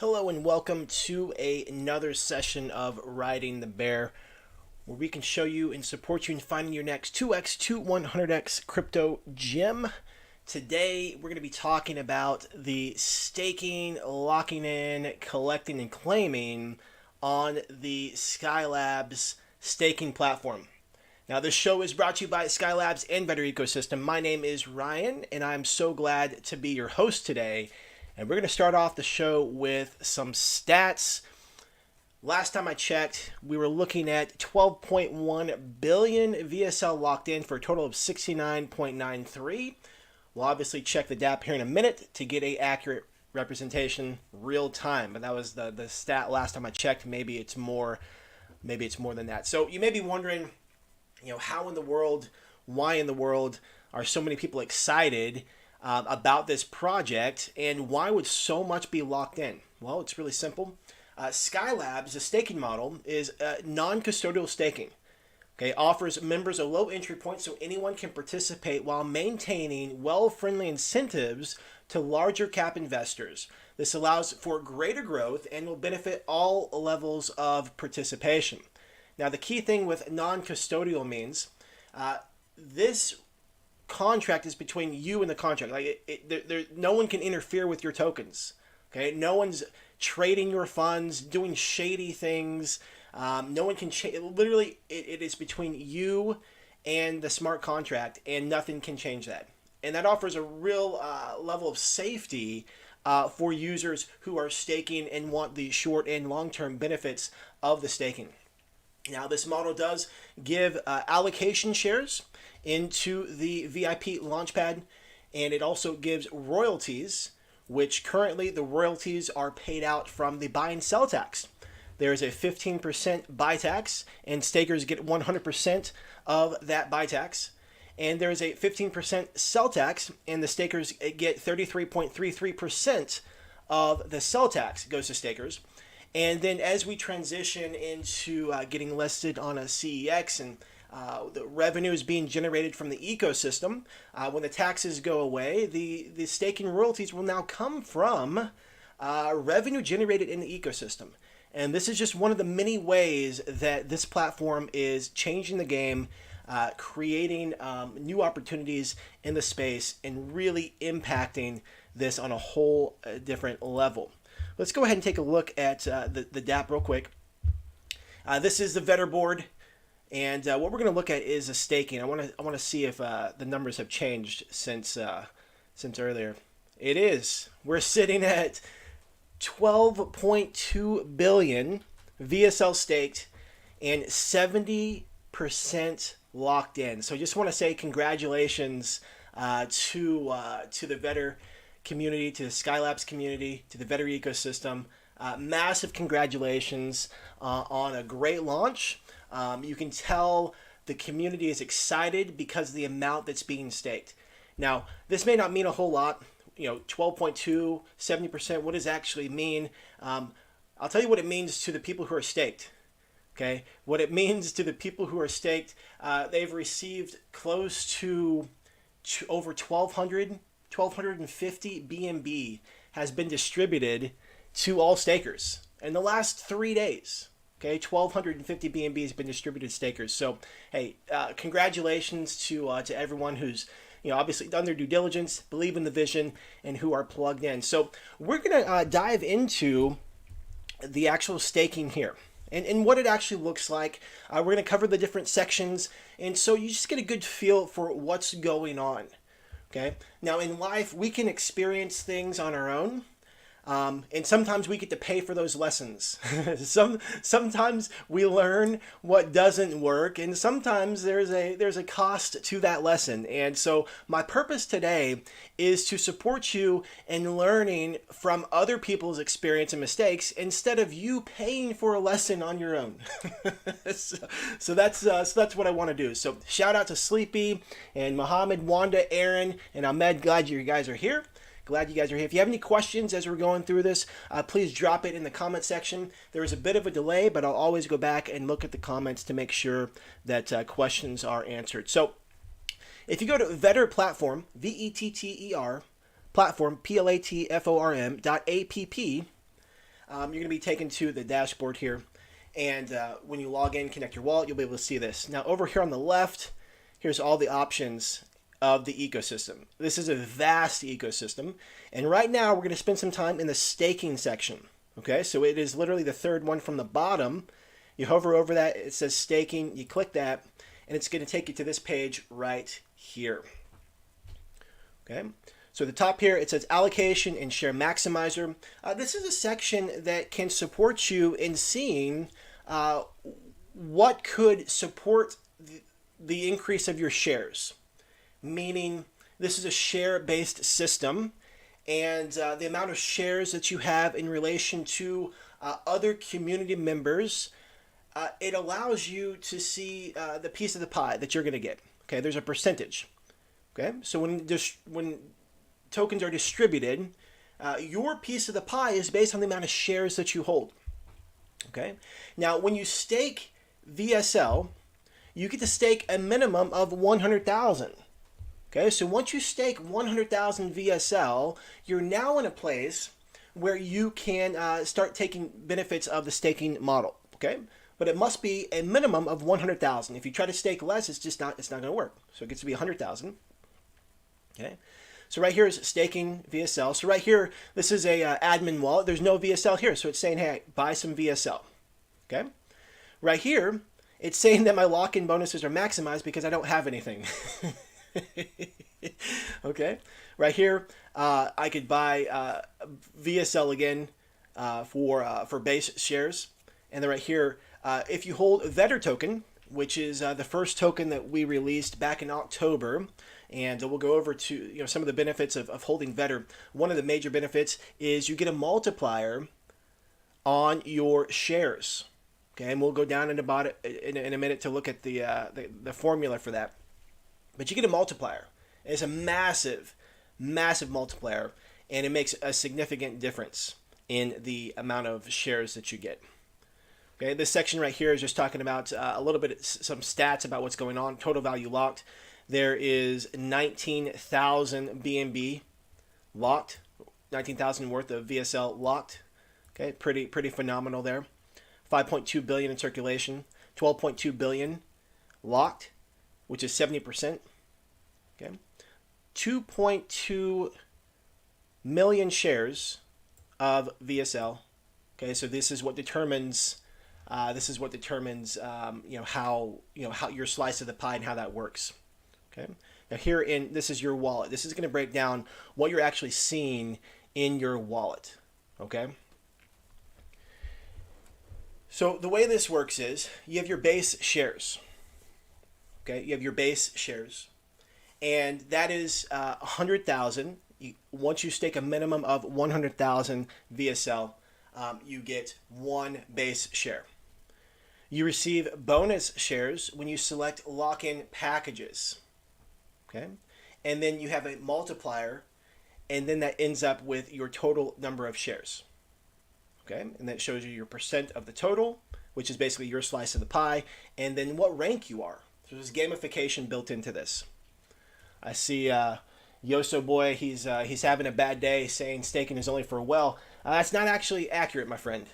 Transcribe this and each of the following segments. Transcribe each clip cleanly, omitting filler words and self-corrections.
Hello and welcome to another session of Riding the Bear, where we can show you and support you in finding your next 2x to 100x crypto gem. Today we're going to be talking about the staking, locking in, collecting, and claiming on the Skylabs staking platform. Now, this show is brought to you by Skylabs and Better Ecosystem. My name is Ryan, and I'm so glad to be your host today. And we're going to start off the show with some stats. Last time I checked, we were looking at 12.1 billion VSL locked in for a total of 69.93. We'll obviously check the DApp here in a minute to get an accurate representation real time. But that was the stat last time I checked. Maybe it's more than that. So you may be wondering, how in the world, why in the world are so many people excited about this project, and why would so much be locked in? Well, it's really simple. Skylabs, the staking model, is non-custodial staking. Okay, offers members a low entry point so anyone can participate while maintaining well-friendly incentives to larger cap investors. This allows for greater growth and will benefit all levels of participation. Now, the key thing with non-custodial means this contract is between you and the contract. No one can interfere with your tokens. Okay, no one's trading your funds, doing shady things. No one can literally, it is between you and the smart contract, and nothing can change that. And that offers a real level of safety for users who are staking and want the short and long-term benefits of the staking. Now, this model does give allocation shares into the VIP Launchpad, and it also gives royalties, which currently the royalties are paid out from the buy and sell tax. There is a 15% buy tax, and stakers get 100% of that buy tax. And there is a 15% sell tax, and the stakers get 33.33% of the sell tax goes to stakers. And then as we transition into getting listed on a CEX and the revenue is being generated from the ecosystem, when the taxes go away, the staking royalties will now come from revenue generated in the ecosystem. And this is just one of the many ways that this platform is changing the game, creating new opportunities in the space, and really impacting this on a whole different level. Let's go ahead and take a look at the DApp real quick. This is the Vetter board, and what we're going to look at is a staking. I want to see if the numbers have changed since earlier. It is. We're sitting at 12.2 billion VSL staked and 70% locked in. So I just want to say congratulations to the Vetter community, to the Skylabs community, to the Vetter ecosystem. Massive congratulations on a great launch. You can tell the community is excited because of the amount that's being staked. Now, this may not mean a whole lot. 12.2, 70%, what does it actually mean? I'll tell you what it means to the people who are staked. Okay, what it means to the people who are staked, they've received close to over 1,250 BNB has been distributed to all stakers in the last 3 days. Okay, 1,250 BNB has been distributed to stakers. So, hey, congratulations to everyone who's obviously done their due diligence, believe in the vision, and who are plugged in. So we're gonna dive into the actual staking here and what it actually looks like. We're gonna cover the different sections, and so you just get a good feel for what's going on. Okay. Now, in life, we can experience things on our own, and sometimes we get to pay for those lessons. Sometimes we learn what doesn't work, and sometimes there's a cost to that lesson. And so my purpose today is to support you in learning from other people's experience and mistakes instead of you paying for a lesson on your own. so that's what I want to do. So shout out to Sleepy and Mohammed, Wanda, Aaron, and Ahmed. Glad you guys are here. Glad you guys are here. If you have any questions as we're going through this, please drop it in the comment section. There is a bit of a delay, but I'll always go back and look at the comments to make sure that questions are answered. So if you go to Vetter Platform, VETTER, platform, platform.app, you're going to be taken to the dashboard here. And when you log in, connect your wallet, you'll be able to see this. Now over here on the left, here's all the options of the ecosystem. This is a vast ecosystem. And right now we're going to spend some time in the staking section. Okay, so it is literally the third one from the bottom. You hover over that, it says staking, you click that, and it's going to take you to this page right here. Okay, so at the top here, it says allocation and share maximizer. This is a section that can support you in seeing what could support the increase of your shares. Meaning, this is a share-based system, and the amount of shares that you have in relation to other community members, it allows you to see the piece of the pie that you're going to get. Okay, there's a percentage. Okay, so when tokens are distributed, your piece of the pie is based on the amount of shares that you hold. Okay, now when you stake VSL, you get to stake a minimum of 100,000. Okay, so once you stake 100,000 VSL, you're now in a place where you can start taking benefits of the staking model. Okay, but it must be a minimum of 100,000. If you try to stake less, it's not going to work. So it gets to be 100,000. Okay, so right here is staking VSL. So right here, this is a admin wallet. There's no VSL here, so it's saying, hey, buy some VSL. Okay, right here, it's saying that my lock-in bonuses are maximized because I don't have anything. Okay, right here, I could buy VSL again for base shares, and then right here, if you hold Vetter token, which is the first token that we released back in October, and we'll go over to some of the benefits of holding Vetter. One of the major benefits is you get a multiplier on your shares. Okay, and we'll go down in a minute to look at the formula for that. But you get a multiplier. It's a massive, massive multiplier, and it makes a significant difference in the amount of shares that you get. Okay, this section right here is just talking about a little bit, some stats about what's going on. Total value locked. There is 19,000 BNB locked, 19,000 worth of VSL locked. Okay, pretty phenomenal there. 5.2 billion in circulation, 12.2 billion locked, which is 70%. Okay, 2.2 million shares of VSL. Okay, so this is what determines how your slice of the pie and how that works. Okay, now this is your wallet. This is going to break down what you're actually seeing in your wallet. Okay. So the way this works is you have your base shares. Okay, you have your base shares, and that is 100,000. Once you stake a minimum of 100,000 VSL, you get one base share. You receive bonus shares when you select lock-in packages. Okay, and then you have a multiplier, and then that ends up with your total number of shares. Okay, and that shows you your percent of the total, which is basically your slice of the pie, and then what rank you are. So there's gamification built into this. I see Yoso Boy, he's having a bad day saying staking is only for a well. That's not actually accurate, my friend.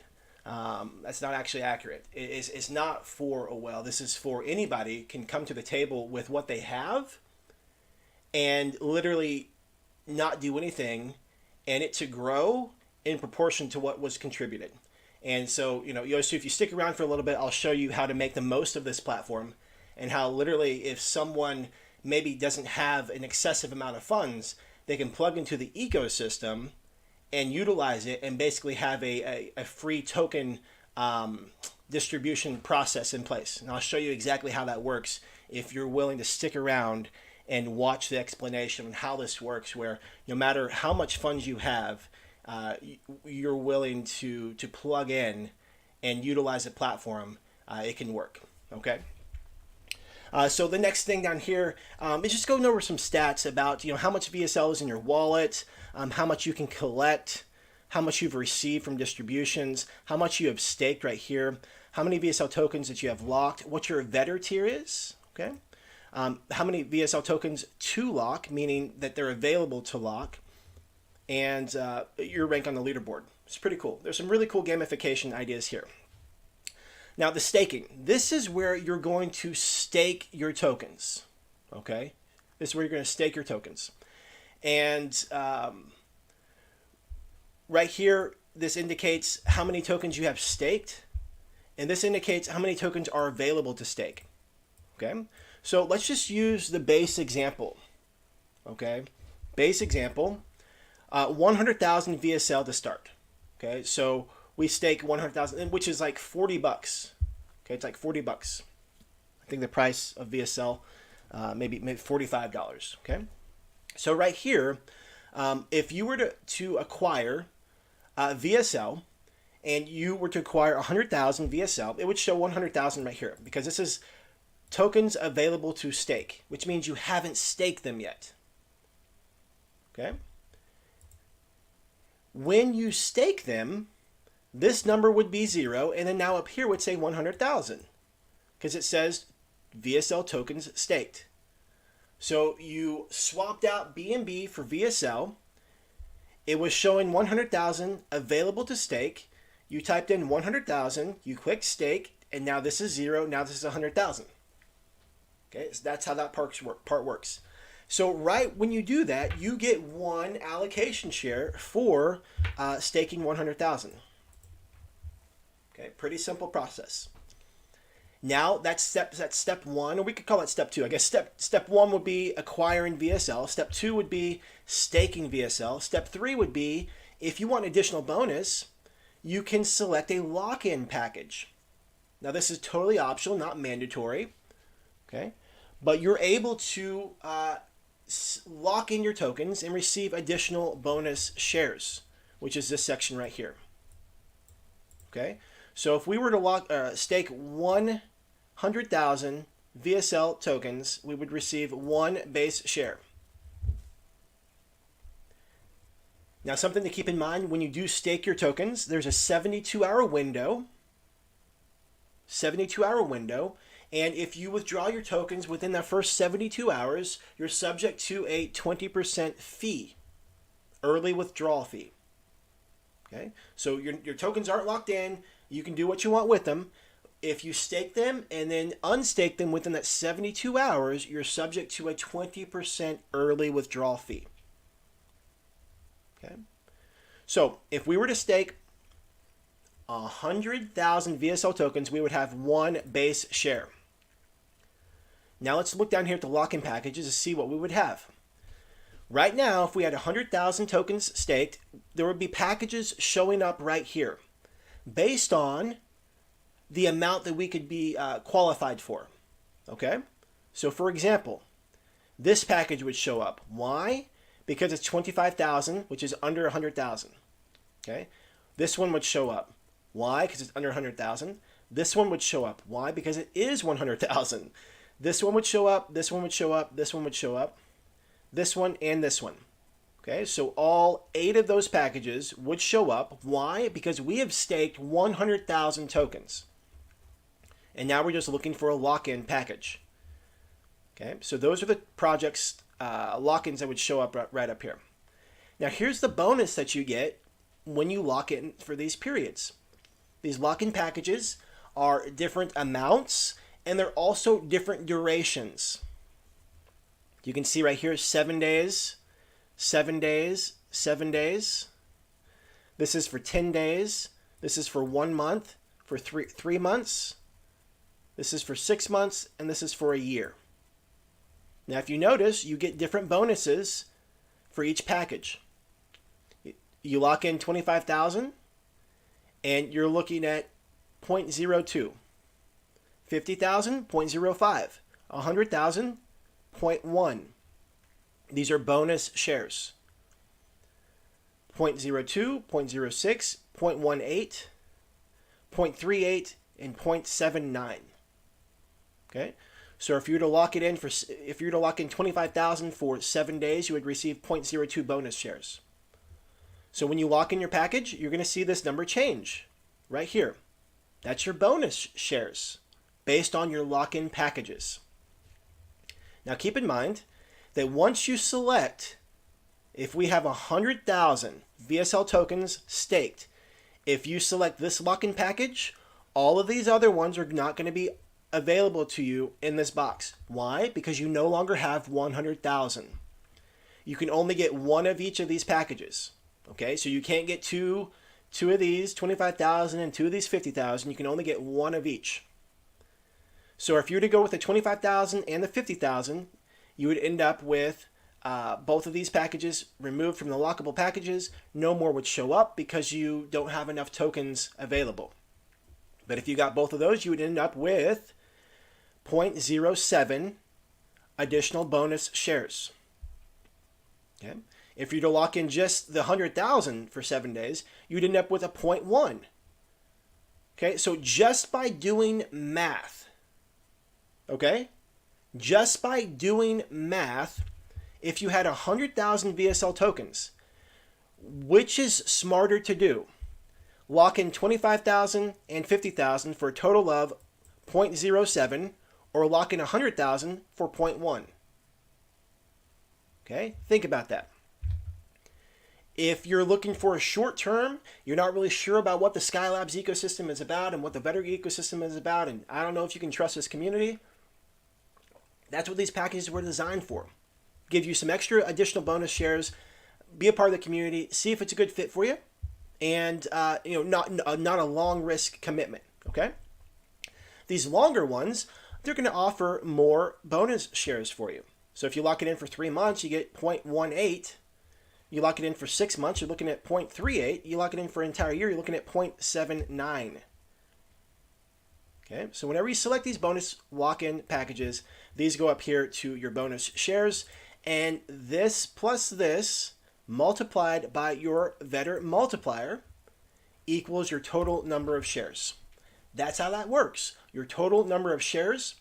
That's not actually accurate. It's not for a well. This is for anybody can come to the table with what they have and literally not do anything, and it to grow in proportion to what was contributed. And so, Yosu, if you stick around for a little bit, I'll show you how to make the most of this platform and how literally if someone maybe doesn't have an excessive amount of funds, they can plug into the ecosystem and utilize it and basically have a free token distribution process in place. And I'll show you exactly how that works if you're willing to stick around and watch the explanation on how this works, where no matter how much funds you have, you're willing to plug in and utilize a platform, it can work. Okay. So the next thing down here is just going over some stats about how much VSL is in your wallet, how much you can collect, how much you've received from distributions, how much you have staked right here, how many VSL tokens that you have locked, what your Vetter tier is. Okay. How many VSL tokens to lock, meaning that they're available to lock. and your rank on the leaderboard. It's pretty cool. There's some really cool gamification ideas here. Now the staking, this is where you're going to stake your tokens, okay? This is where you're going to stake your tokens. And right here, this indicates how many tokens you have staked, and this indicates how many tokens are available to stake, okay? So let's just use the base example, okay? Base example, 100,000 VSL to start, okay? So we stake 100,000, which is like $40. Okay, it's like $40. I think the price of VSL, maybe $45. Okay, so right here, if you were to acquire VSL, and you were to acquire 100,000 VSL, it would show 100,000 right here because this is tokens available to stake, which means you haven't staked them yet. Okay. When you stake them, this number would be 0, and then now up here would say 100,000 because it says VSL tokens staked. So you swapped out BNB for VSL. It was showing 100,000 available to stake. You typed in 100,000, you clicked stake, and now this is 0, now this is 100,000. Okay, so that's how that part works. So right when you do that, you get one allocation share for staking 100,000. Okay, pretty simple process. Now that's step 1, or we could call it step 2. I guess step 1 would be acquiring VSL. Step 2 would be staking VSL. Step 3 would be, if you want additional bonus, you can select a lock-in package. Now this is totally optional, not mandatory. Okay, but you're able to lock in your tokens and receive additional bonus shares, which is this section right here. Okay. So if we were to stake 100,000 VSL tokens, we would receive 1 base share. Now something to keep in mind, when you do stake your tokens, there's a 72-hour window. 72-hour window. And if you withdraw your tokens within that first 72 hours, you're subject to a 20% fee, early withdrawal fee. Okay, so your tokens aren't locked in. You can do what you want with them. If you stake them and then unstake them within that 72 hours, you're subject to a 20% early withdrawal fee. Okay, so if we were to stake 100,000 VSL tokens, we would have 1 base share. Now let's look down here at the lock-in packages to see what we would have. Right now, if we had 100,000 tokens staked, there would be packages showing up right here based on the amount that we could be qualified for. Okay? So for example, this package would show up. Why? Because it's 25,000, which is under 100,000. Okay? This one would show up. Why? Because it's under 100,000. This one would show up. Why? Because it is 100,000. This one would show up. This one would show up. This one would show up. This one and this one. Okay, so all 8 of those packages would show up. Why? Because we have staked 100,000 tokens. And now we're just looking for a lock-in package. Okay, so those are the projects, lock-ins that would show up right up here. Now here's the bonus that you get when you lock in for these periods. These lock-in packages are different amounts, and they're also different durations. You can see right here, 7 days, 7 days, 7 days. This is for 10 days. This is for 1 month, for three months. This is for 6 months, and this is for a year. Now, if you notice, you get different bonuses for each package. You lock in 25,000, and you're looking at 0.02. 50,000, 0.05. 100,000, 0.1. These are bonus shares. 0.02, 0.06, 0.18, 0.38, and 0.79. Okay, so if you were to lock it in if you were to lock in 25,000 for 7 days, you would receive 0.02 bonus shares. So when you lock in your package, you're going to see this number change right here. That's your bonus shares based on your lock-in packages. Now keep in mind that once you select If we have 100,000 VSL tokens staked, if you select this lock-in package, all of these other ones are not going to be available to you in this box. Why? Because you no longer have 100,000. You can only get one of each of these packages. Okay, so you can't get two of these 25,000 and two of these 50,000. You can only get one of each. So if you were to go with the 25,000 and the 50,000, you would end up with both of these packages removed from the lockable packages. No more would show up because you don't have enough tokens available. But if you got both of those, you would end up with 0.07 additional bonus shares. Okay. If you're to lock in just the 100,000 for 7 days, you'd end up with a 0.1. Okay, so just by doing math, okay, just by doing math, if you had 100,000 VSL tokens, which is smarter to do? Lock in 25,000 and 50,000 for a total of 0.07, or lock in 100,000 for 0.1. Okay, think about that. If you're looking for a short term, you're not really sure about what the Skylabs ecosystem is about and what the better ecosystem is about, and I don't know if you can trust this community, that's what these packages were designed for. Give you some extra additional bonus shares, be a part of the community, see if it's a good fit for you, and not a long risk commitment. Okay, these longer ones, they're going to offer more bonus shares for you. So if you lock it in for 3 months, you get 0.18. You lock it in for 6 months, you're looking at 0.38. You lock it in for an entire year, you're looking at 0.79. Okay, so whenever you select these bonus lock-in packages, these go up here to your bonus shares, and this plus this multiplied by your Vetter multiplier equals your total number of shares. That's how that works. Your total number of shares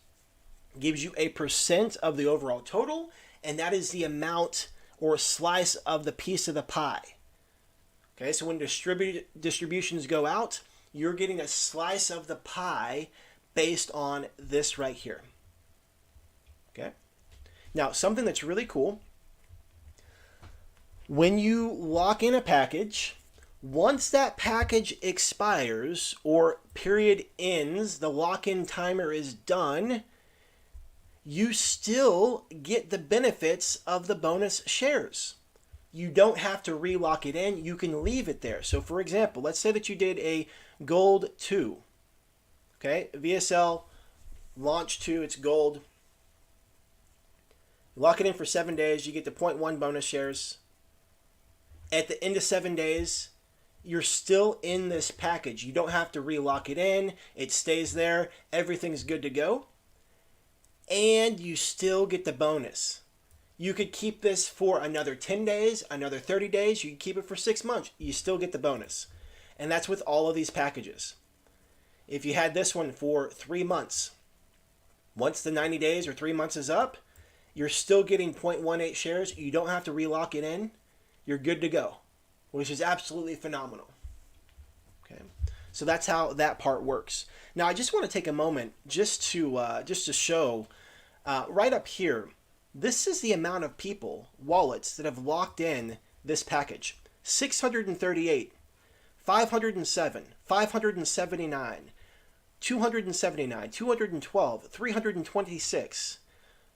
gives you a percent of the overall total, and that is the amount or slice of the piece of the pie. Okay, so when distributions go out, you're getting a slice of the pie based on this right here. Okay, now something that's really cool, when you lock in a package, once that package expires or period ends, the lock-in timer is done, you still get the benefits of the bonus shares. You don't have to re-lock it in. You can leave it there. So for example, let's say that you did a gold 2. Okay, VSL launch 2, it's gold. Lock it in for 7 days, you get the 0.1 bonus shares. At the end of 7 days, you're still in this package. You don't have to re-lock it in. It stays there. Everything's good to go. And you still get the bonus. You could keep this for another 10 days, another 30 days. You could keep it for 6 months. You still get the bonus. And that's with all of these packages. If you had this one for 3 months, once the 90 days or 3 months is up, you're still getting 0.18 shares. You don't have to re-lock it in. You're good to go, which is absolutely phenomenal. Okay, so that's how that part works. Now, I just want to take a moment just to show right up here. This is the amount of people, wallets, that have locked in this package. 638, 507, 579, 279, 212, 326,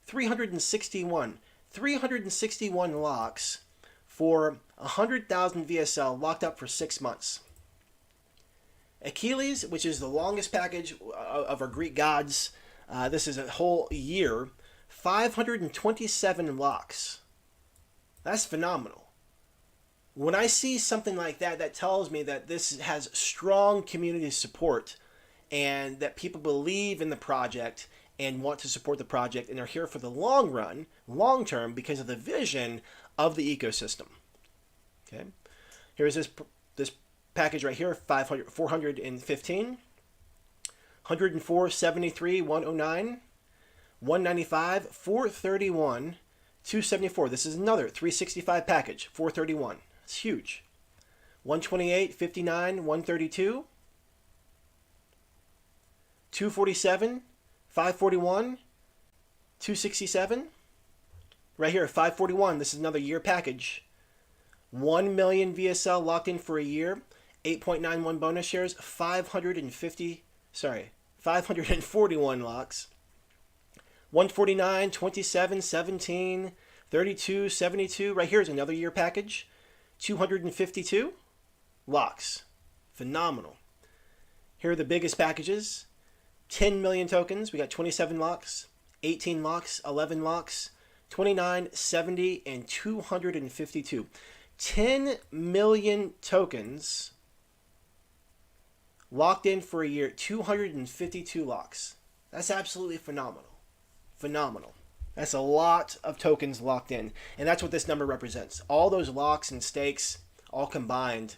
361, 361 locks for 100,000 VSL locked up for 6 months. Achilles, which is the longest package of our Greek gods, this is a whole year, 527 locks. That's phenomenal. When I see something like that, that tells me that this has strong community support and that people believe in the project and want to support the project and are here for the long run, long term, because of the vision of the ecosystem. Okay, here's this package right here, 415, 104, 73, 109, 195, 431, 274. This is another 365 package, 431. It's huge. 128, 59, 132, 247, 541, 267. Right here, 541. This is another year package. 1 million VSL locked in for a year, 8.91 bonus shares, 541 locks, 149, 27, 17, 32, 72. Right here is another year package, 252 locks. Phenomenal. Here are the biggest packages. 10 million tokens. We got 27 locks, 18 locks, 11 locks, 29, 70, and 252. 10 million tokens locked in for a year, 252 locks. That's absolutely phenomenal. Phenomenal. That's a lot of tokens locked in. And that's what this number represents. All those locks and stakes all combined,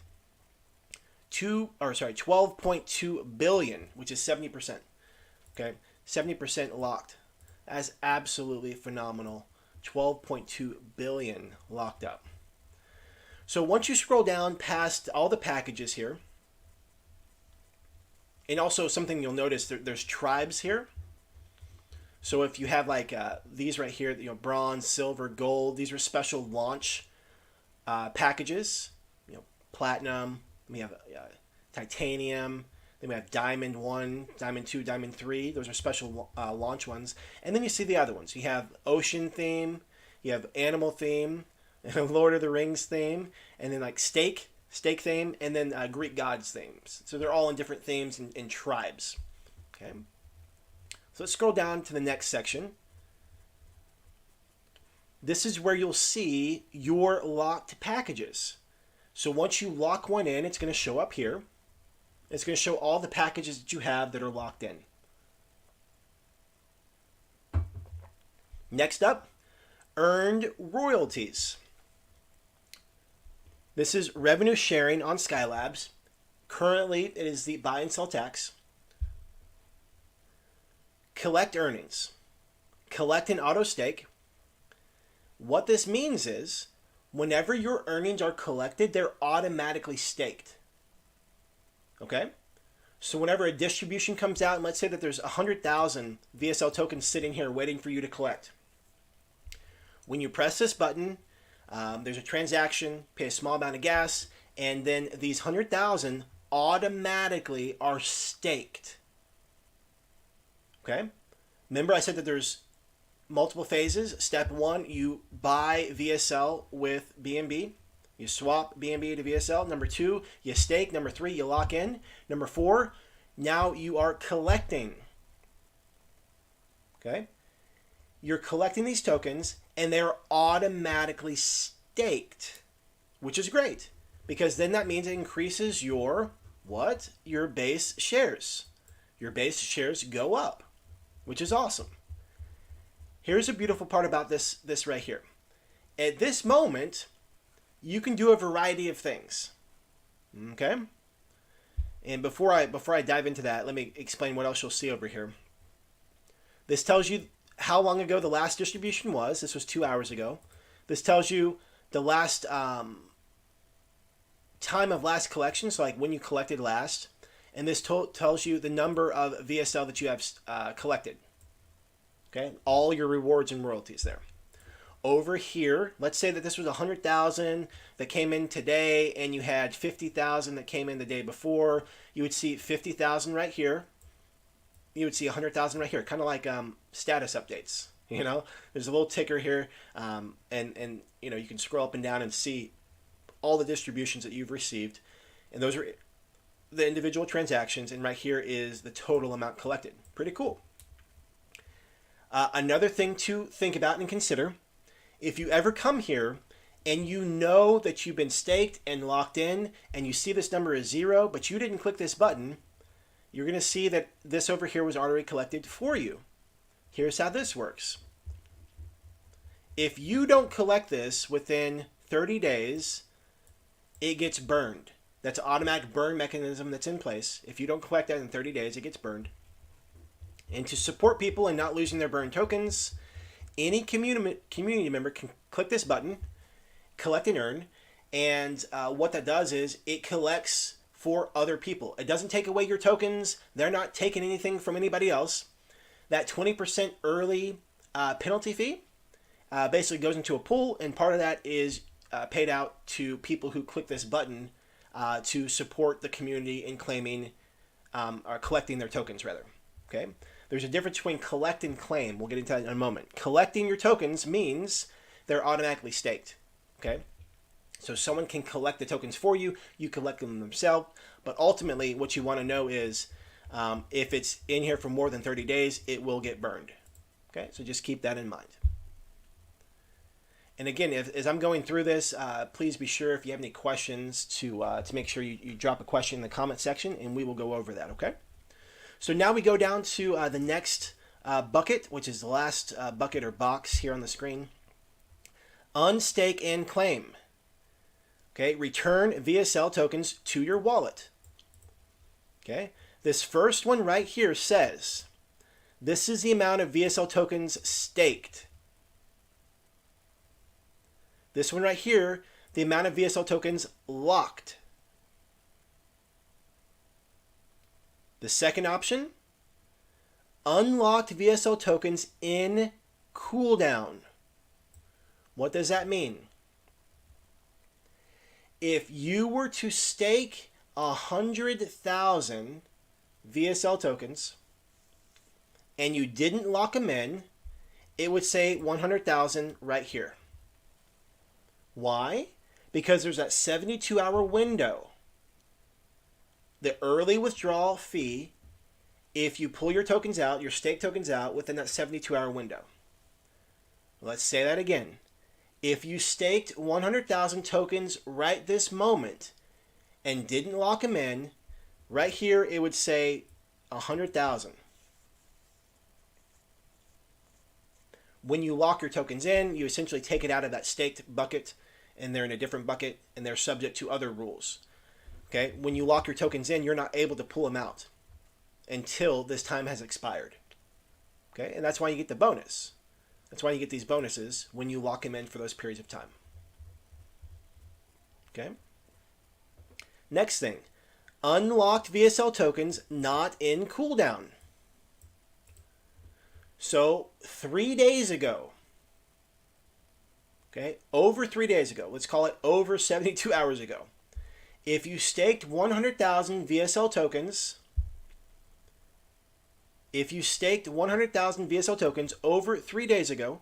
12.2 billion, which is 70%. Okay, 70% locked. That's absolutely phenomenal. 12.2 billion locked up. So once you scroll down past all the packages here, and also something you'll notice, there's tribes here. So if you have like these right here, bronze, silver, gold, these are special launch packages. Platinum. We have titanium. Then we have Diamond 1, Diamond 2, Diamond 3. Those are special launch ones. And then you see the other ones. You have Ocean theme, you have Animal theme, Lord of the Rings theme, and then like Stake theme, and then Greek gods themes. So they're all in different themes and tribes. Okay. So let's scroll down to the next section. This is where you'll see your locked packages. So once you lock one in, it's going to show up here. It's going to show all the packages that you have that are locked in. Next up, earned royalties. This is revenue sharing on Skylabs. Currently, it is the buy and sell tax. Collect earnings. Collect and auto stake. What this means is, whenever your earnings are collected, they're automatically staked. Okay? So whenever a distribution comes out, and let's say that there's 100,000 VSL tokens sitting here waiting for you to collect. When you press this button, there's a transaction, pay a small amount of gas, and then these 100,000 automatically are staked. Okay? Remember I said that there's multiple phases. Step 1, you buy VSL with BNB. You swap BNB to VSL. Number 2, you stake. Number 3, you lock in. Number 4, now you are collecting. Okay? You're collecting these tokens, and they're automatically staked, which is great, because then that means it increases your, what? Your base shares. Your base shares go up, which is awesome. Here's a beautiful part about this right here. At this moment, you can do a variety of things. Okay? And before I dive into that, let me explain what else you'll see over here. This tells you how long ago the last distribution was. This was 2 hours ago. This tells you the last time of last collection, so like when you collected last. And this tells you the number of VSL that you have collected. Okay? All your rewards and royalties there. Over here, let's say that this was 100,000 that came in today, and you had 50,000 that came in the day before. You would see 50,000 right here. You would see 100,000 right here, kind of like status updates. There's a little ticker here, and you can scroll up and down and see all the distributions that you've received, and those are the individual transactions. And right here is the total amount collected. Pretty cool. Another thing to think about and consider. If you ever come here and you know that you've been staked and locked in, and you see this number is 0, but you didn't click this button, you're going to see that this over here was already collected for you. Here's how this works. If you don't collect this within 30 days, it gets burned. That's an automatic burn mechanism that's in place. If you don't collect that in 30 days, it gets burned. And to support people and not losing their burned tokens, any community member can click this button, collect and earn, and what that does is it collects for other people. It doesn't take away your tokens. They're not taking anything from anybody else. That 20% early penalty fee basically goes into a pool, and part of that is paid out to people who click this button to support the community in claiming or collecting their tokens, rather. Okay, there's a difference between collect and claim. We'll get into that in a moment. Collecting your tokens means they're automatically staked. Okay, so someone can collect the tokens for you. You collect them themselves. But ultimately, what you want to know is if it's in here for more than 30 days, it will get burned. Okay, so just keep that in mind. And again, as I'm going through this, please be sure if you have any questions to make sure you drop a question in the comment section, and we will go over that, okay? So now we go down to the next bucket, which is the last bucket or box here on the screen. Unstake and claim. Okay, return VSL tokens to your wallet. Okay, this first one right here says, this is the amount of VSL tokens staked. This one right here, the amount of VSL tokens locked. The second option, unlocked VSL tokens in cooldown. What does that mean? If you were to stake 100,000 VSL tokens and you didn't lock them in, it would say 100,000 right here. Why? Because there's that 72-hour window. The early withdrawal fee, if you pull your tokens out, your stake tokens out within that 72-hour window. Let's say that again. If you staked 100,000 tokens right this moment and didn't lock them in, right here it would say 100,000. When you lock your tokens in, you essentially take it out of that staked bucket, and they're in a different bucket, and they're subject to other rules. Okay? When you lock your tokens in, you're not able to pull them out until this time has expired. Okay? And that's why you get the bonus. That's why you get these bonuses when you lock them in for those periods of time. Okay? Next thing, unlocked VSL tokens not in cooldown. So 3 days ago, okay, over 3 days ago, let's call it over 72 hours ago, if you staked 100,000 VSL tokens, over 3 days ago,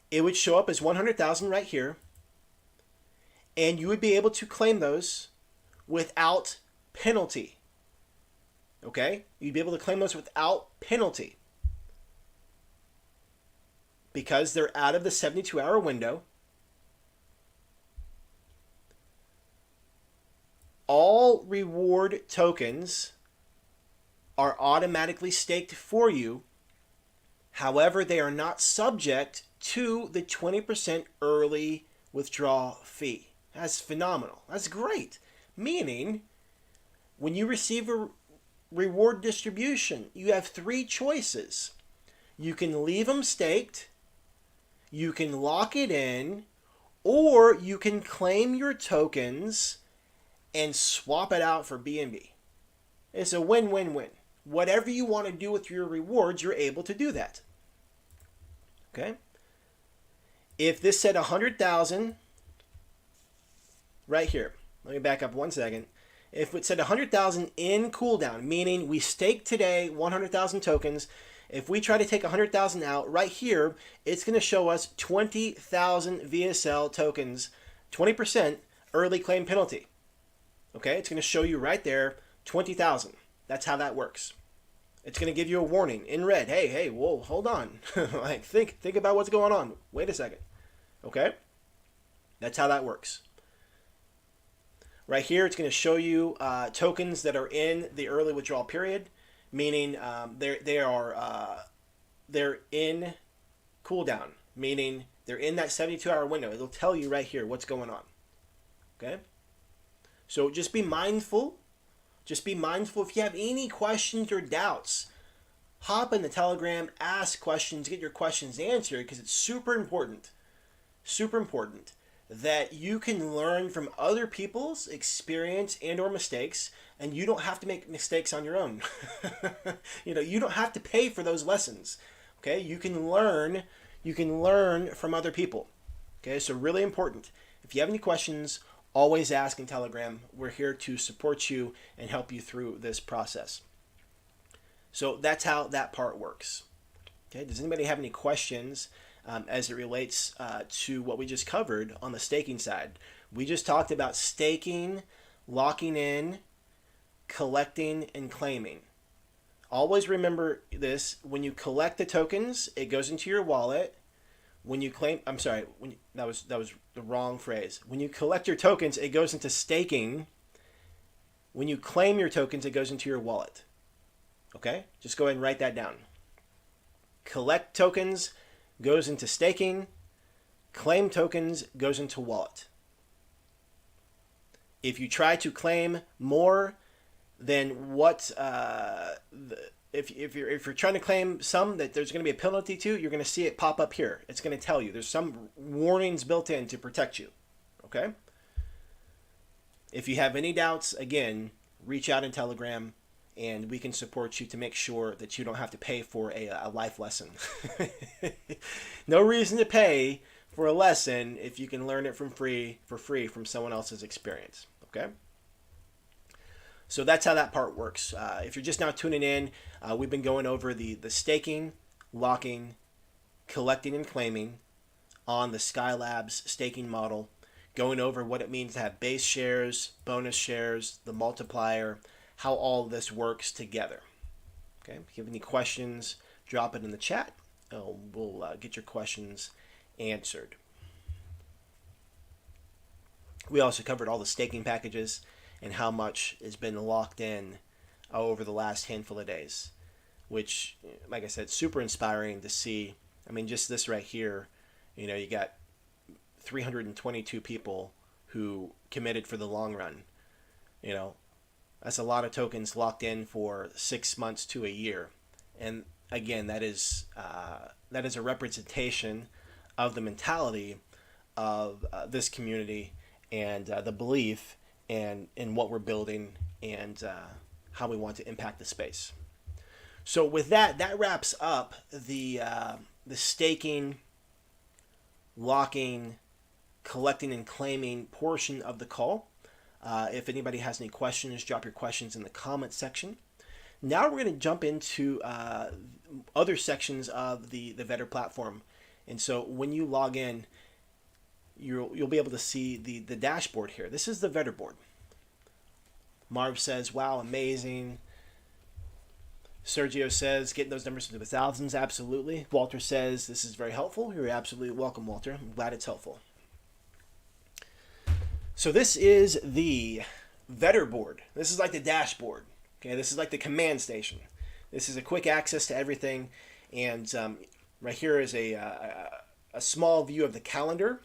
it would show up as 100,000 right here, and you would be able to claim those without penalty. Okay? You'd be able to claim those without penalty because they're out of the 72-hour window. All reward tokens are automatically staked for you. However, they are not subject to the 20% early withdrawal fee. That's phenomenal. That's great. Meaning, when you receive a reward distribution, you have three choices. You can leave them staked, you can lock it in, or you can claim your tokens and swap it out for BNB. It's a win-win-win. Whatever you want to do with your rewards, you're able to do that. Okay? If this said 100,000 right here, let me back up 1 second. If it said 100,000 in cooldown, meaning we staked today 100,000 tokens, if we try to take 100,000 out right here, it's going to show us 20,000 VSL tokens, 20% early claim penalty. Okay, it's going to show you right there 20,000. That's how that works. It's going to give you a warning in red. Hey, whoa, hold on. Like think about what's going on. Wait a second. Okay? That's how that works. Right here, it's going to show you tokens that are in the early withdrawal period, meaning they're in cooldown, meaning they're in that 72-hour window. It'll tell you right here what's going on. Okay? So just be mindful. Just be mindful. If you have any questions or doubts, hop in the Telegram, ask questions, get your questions answered, because it's super important that you can learn from other people's experience and or mistakes, and you don't have to make mistakes on your own. You don't have to pay for those lessons. Okay? You can learn from other people. Okay, so really important. If you have any questions, always ask in Telegram. We're here to support you and help you through this process. So that's how that part works. Okay, does anybody have any questions as it relates to what we just covered on the staking side? We just talked about staking, locking in, collecting, and claiming. Always remember this: when you collect the tokens, it goes into your wallet. When you claim, I'm sorry, that was the wrong phrase. When you collect your tokens, it goes into staking. When you claim your tokens, it goes into your wallet. Okay? Just go ahead and write that down. Collect tokens goes into staking. Claim tokens goes into wallet. If you try to claim more than what if you're trying to claim some that there's going to be a penalty to, you're going to see it pop up here. It's going to tell you. There's some warnings built in to protect you. Okay? If you have any doubts, again, reach out in Telegram, and we can support you to make sure that you don't have to pay for a life lesson. No reason to pay for a lesson if you can learn it for free from someone else's experience. Okay? So that's how that part works. If you're just now tuning in, we've been going over the staking, locking, collecting, and claiming on the Skylabs staking model, going over what it means to have base shares, bonus shares, the multiplier, how all of this works together. Okay, if you have any questions, drop it in the chat. We'll get your questions answered. We also covered all the staking packages and how much has been locked in over the last handful of days, which, like I said, super inspiring to see. I mean, just this right here, you got 322 people who committed for the long run. That's a lot of tokens locked in for 6 months to a year. And again, that is a representation of the mentality of this community and the belief and in what we're building and how we want to impact the space. So with that wraps up the staking, locking, collecting, and claiming portion of the call. If anybody has any questions, drop your questions in the comment section. Now we're going to jump into other sections of the Vetter platform. And so when you log in, you'll be able to see the dashboard here. This is the Vetter board. Marv says, wow, amazing. Sergio says, getting those numbers into the thousands, absolutely. Walter says, this is very helpful. You're absolutely welcome, Walter. I'm glad it's helpful. So this is the Vetter board. This is like the dashboard. Okay, this is like the command station. This is a quick access to everything. And right here is a small view of the calendar.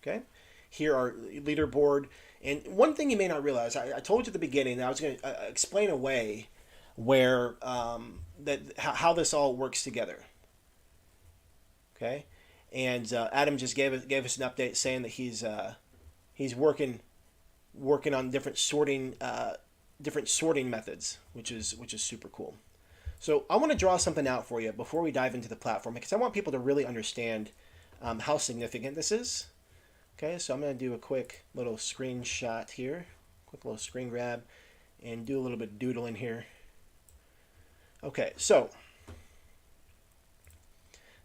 Okay, here are leaderboard. And one thing you may not realize, I told you at the beginning that I was going to explain a way where how this all works together. Okay, and Adam just gave us an update saying that he's working on different sorting methods, which is super cool. So I want to draw something out for you before we dive into the platform, because I want people to really understand how significant this is. Okay, so I'm going to do a quick little screenshot here, quick little screen grab, and do a little bit of doodling here. Okay, so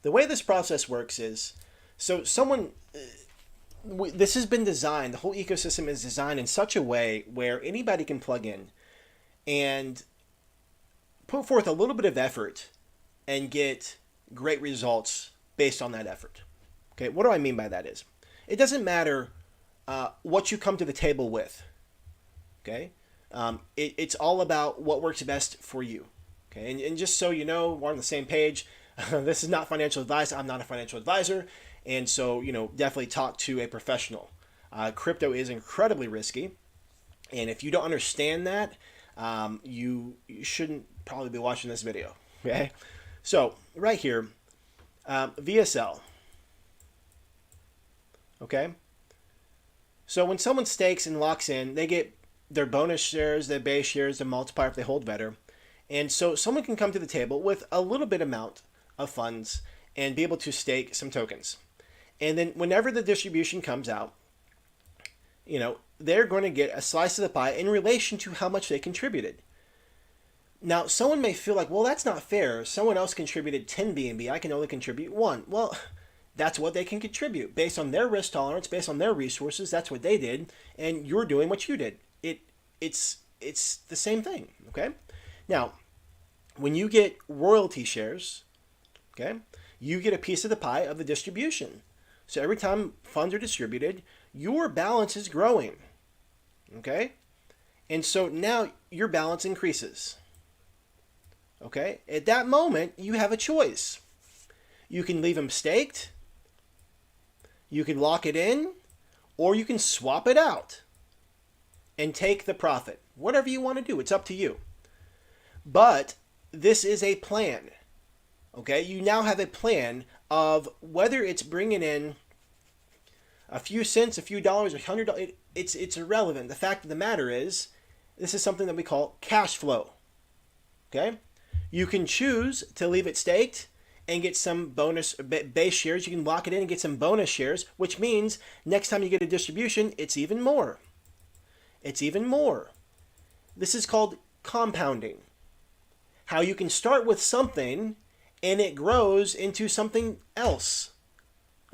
the way this process works is, so this has been designed, the whole ecosystem is designed in such a way where anybody can plug in and put forth a little bit of effort and get great results based on that effort. Okay, what do I mean by that is, it doesn't matter what you come to the table with. Okay, it's all about what works best for you. Okay, and just so you know, we're on the same page. This is not financial advice. I'm not a financial advisor, and so definitely talk to a professional. Crypto is incredibly risky, and if you don't understand that, you shouldn't probably be watching this video. Okay, so right here, VSL. Okay, so when someone stakes and locks in, they get their bonus shares, their base shares, their multiplier if they hold Vetter. And so someone can come to the table with a little bit amount of funds and be able to stake some tokens. And then whenever the distribution comes out, they're going to get a slice of the pie in relation to how much they contributed. Now, someone may feel like, well, that's not fair. Someone else contributed 10 BNB. I can only contribute 1. Well, that's what they can contribute. Based on their risk tolerance, based on their resources, that's what they did. And you're doing what you did. It's the same thing, okay? Now, when you get royalty shares, okay, you get a piece of the pie of the distribution. So every time funds are distributed, your balance is growing, okay? And so now your balance increases, okay? At that moment, you have a choice. You can leave them staked, you can lock it in, or you can swap it out and take the profit. Whatever you want to do, it's up to you. But this is a plan, okay? You now have a plan of whether it's bringing in a few cents, a few dollars, $100, it's irrelevant. The fact of the matter is, this is something that we call cash flow, okay? You can choose to leave it staked and get some bonus base shares. You can lock it in and get some bonus shares, which means next time you get a distribution, it's even more. It's even more. This is called compounding. How you can start with something and it grows into something else,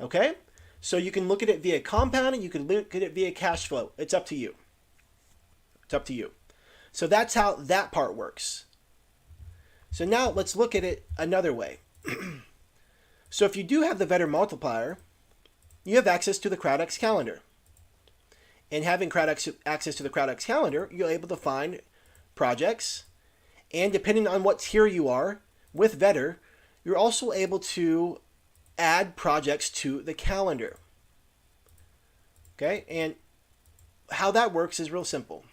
okay? So you can look at it via compounding, you can look at it via cash flow. It's up to you. It's up to you. So that's how that part works. So now let's look at it another way. So if you do have the Vetter multiplier, you have access to the Crowdex calendar. And having access to the Crowdex calendar, you're able to find projects. And depending on what tier you are with Vetter, you're also able to add projects to the calendar. Okay, and how that works is real simple.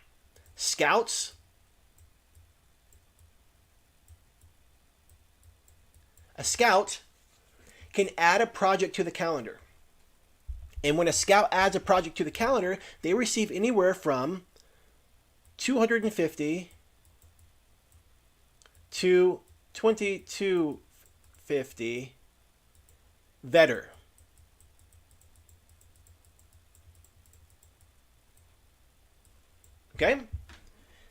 Scouts a scout can add a project to the calendar. And when a scout adds a project to the calendar, they receive anywhere from 250 to 2250 Vetter. Okay?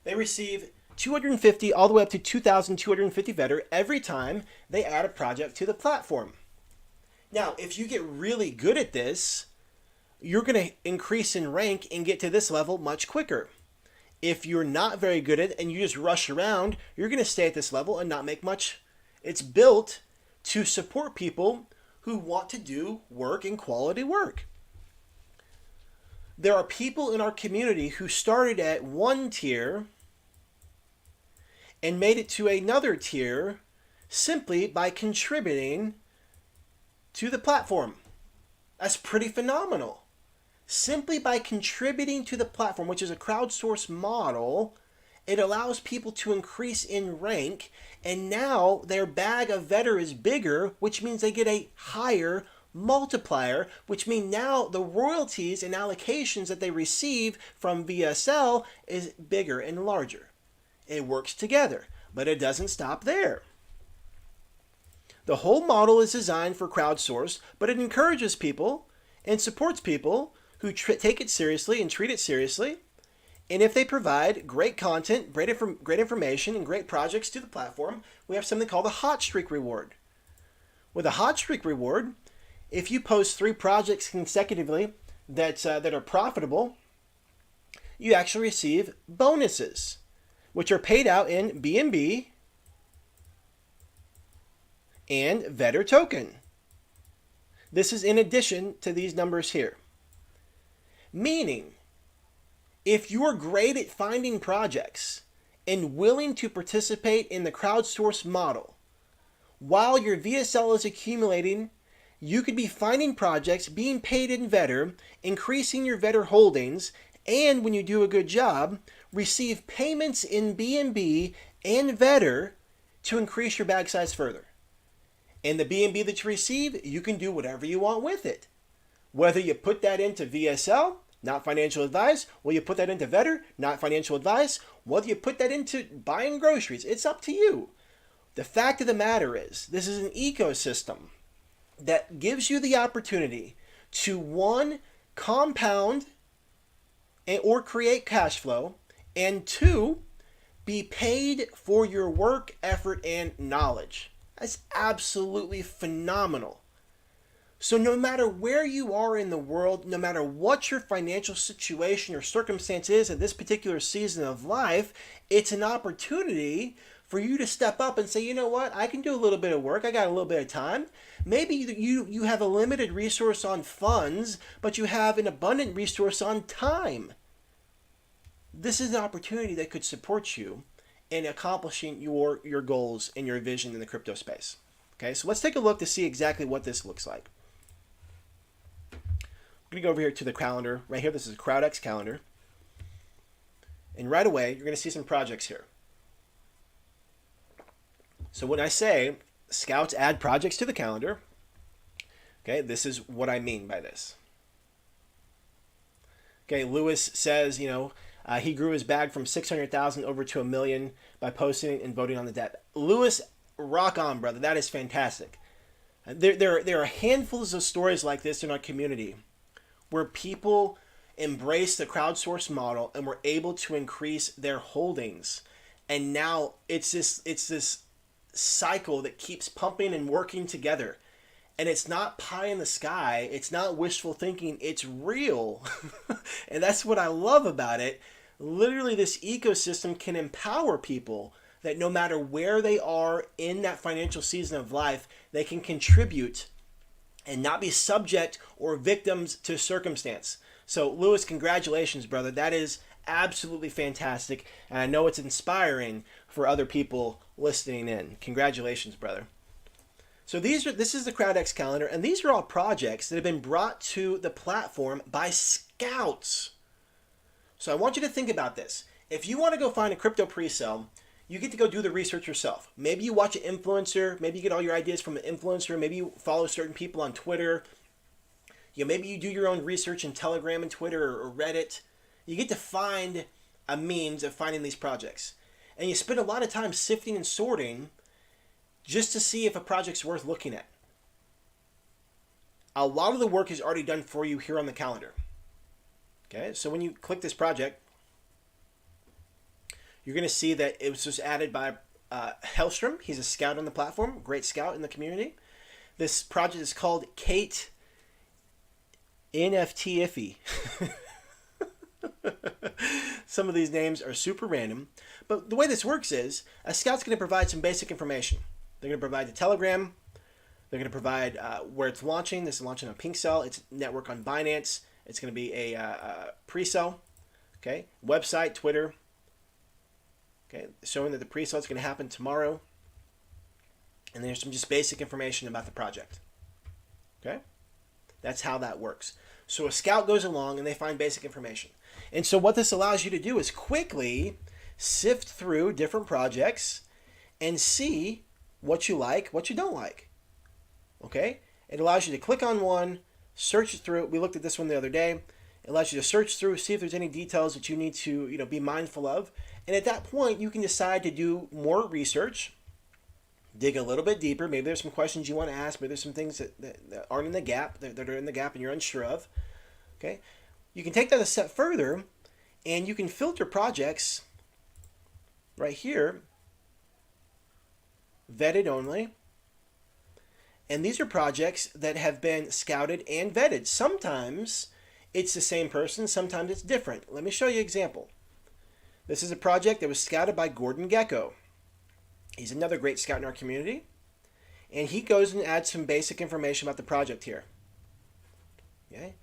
They receive 250 all the way up to 2,250 Vetter every time they add a project to the platform. Now, if you get really good at this, you're going to increase in rank and get to this level much quicker. If you're not very good at it and you just rush around, you're going to stay at this level and not make much. It's built to support people who want to do work and quality work. There are people in our community who started at one tier and made it to another tier simply by contributing to the platform. That's pretty phenomenal. Simply by contributing to the platform, which is a crowdsource model, it allows people to increase in rank, and now their bag of Vetter is bigger, which means they get a higher multiplier, which means now the royalties and allocations that they receive from VSL is bigger and larger. It works together, but it doesn't stop there. The whole model is designed for crowdsourced, but it encourages people and supports people who take it seriously and treat it seriously. And if they provide great content, great information, and great projects to the platform, we have something called a hot streak reward. With a hot streak reward, if you post 3 projects consecutively that are profitable, you actually receive bonuses, which are paid out in BNB and Vetter token. This is in addition to these numbers here. Meaning, if you're great at finding projects and willing to participate in the crowdsource model, while your VSL is accumulating, you could be finding projects, being paid in Vetter, increasing your Vetter holdings, and when you do a good job, receive payments in BNB and Vetter to increase your bag size further. And the BNB that you receive, you can do whatever you want with it. Whether you put that into VSL, not financial advice, whether you put that into Vetter, not financial advice, whether you put that into buying groceries, it's up to you. The fact of the matter is, this is an ecosystem that gives you the opportunity to one, compound or create cash flow, and two, be paid for your work, effort, and knowledge. That's absolutely phenomenal. So no matter where you are in the world, no matter what your financial situation or circumstance is at this particular season of life, it's an opportunity for you to step up and say, you know what, I can do a little bit of work. I got a little bit of time. Maybe you have a limited resource on funds, but you have an abundant resource on time. This is an opportunity that could support you in accomplishing your goals and your vision in the crypto space. Okay, so let's take a look to see exactly what this looks like. I'm going to go over here to the calendar. Right here, this is a Crowdex calendar. And right away, you're going to see some projects here. So when I say scouts add projects to the calendar, okay, this is what I mean by this. Okay, Lewis says, he grew his bag from 600,000 over to $1 million by posting and voting on the debt. Lewis, rock on, brother. That is fantastic. There are handfuls of stories like this in our community where people embrace the crowdsource model and were able to increase their holdings. And now it's this cycle that keeps pumping and working together. And it's not pie in the sky. It's not wishful thinking. It's real. And that's what I love about it. Literally, this ecosystem can empower people that no matter where they are in that financial season of life, they can contribute and not be subject or victims to circumstance. So, Lewis, congratulations, brother. That is absolutely fantastic. And I know it's inspiring for other people listening in. Congratulations, brother. So this is the Crowdex calendar, and these are all projects that have been brought to the platform by scouts. So I want you to think about this. If you want to go find a crypto pre-sale, you get to go do the research yourself. Maybe you watch an influencer. Maybe you get all your ideas from an influencer. Maybe you follow certain people on Twitter. Maybe you do your own research in Telegram and Twitter or Reddit. You get to find a means of finding these projects. And you spend a lot of time sifting and sorting just to see if a project's worth looking at. A lot of the work is already done for you here on the calendar. Okay, so when you click this project, you're going to see that it was just added by Hellstrom. He's a scout on the platform, great scout in the community. This project is called Kate NFT Iffy. Some of these names are super random, but the way this works is a scout's going to provide some basic information. They're going to provide the Telegram. They're going to provide where it's launching. This is launching on PinkCell. It's network on Binance. It's going to be a pre-sale. Okay, website, Twitter. Okay, showing that the pre-sale is going to happen tomorrow. And there's some just basic information about the project. Okay, that's how that works. So a scout goes along and they find basic information. And so what this allows you to do is quickly sift through different projects and see what you like, what you don't like. Okay? It allows you to click on one, search through it. We looked at this one the other day. It allows you to search through, see if there's any details that you need to, be mindful of. And at that point, you can decide to do more research, dig a little bit deeper. Maybe there's some questions you want to ask. Maybe there's some things that aren't in the gap, that are in the gap and you're unsure of. Okay? You can take that a step further, and you can filter projects right here, vetted only. And these are projects that have been scouted and vetted. Sometimes it's the same person, sometimes it's different. Let me show you an example. This is a project that was scouted by Gordon Gecko. He's another great scout in our community. And he goes and adds some basic information about the project here. Okay?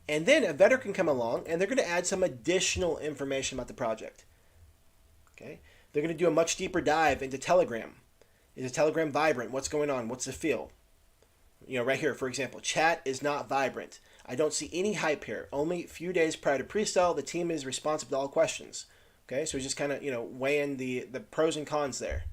And then a veteran can come along and they're going to add some additional information about the project. Okay? They're going to do a much deeper dive into Telegram. Is Telegram vibrant? What's going on? What's the feel? Right here, for example, chat is not vibrant. I don't see any hype here. Only a few days prior to pre-sale, the team is responsive to all questions. Okay, so just kind of, weighing the pros and cons there.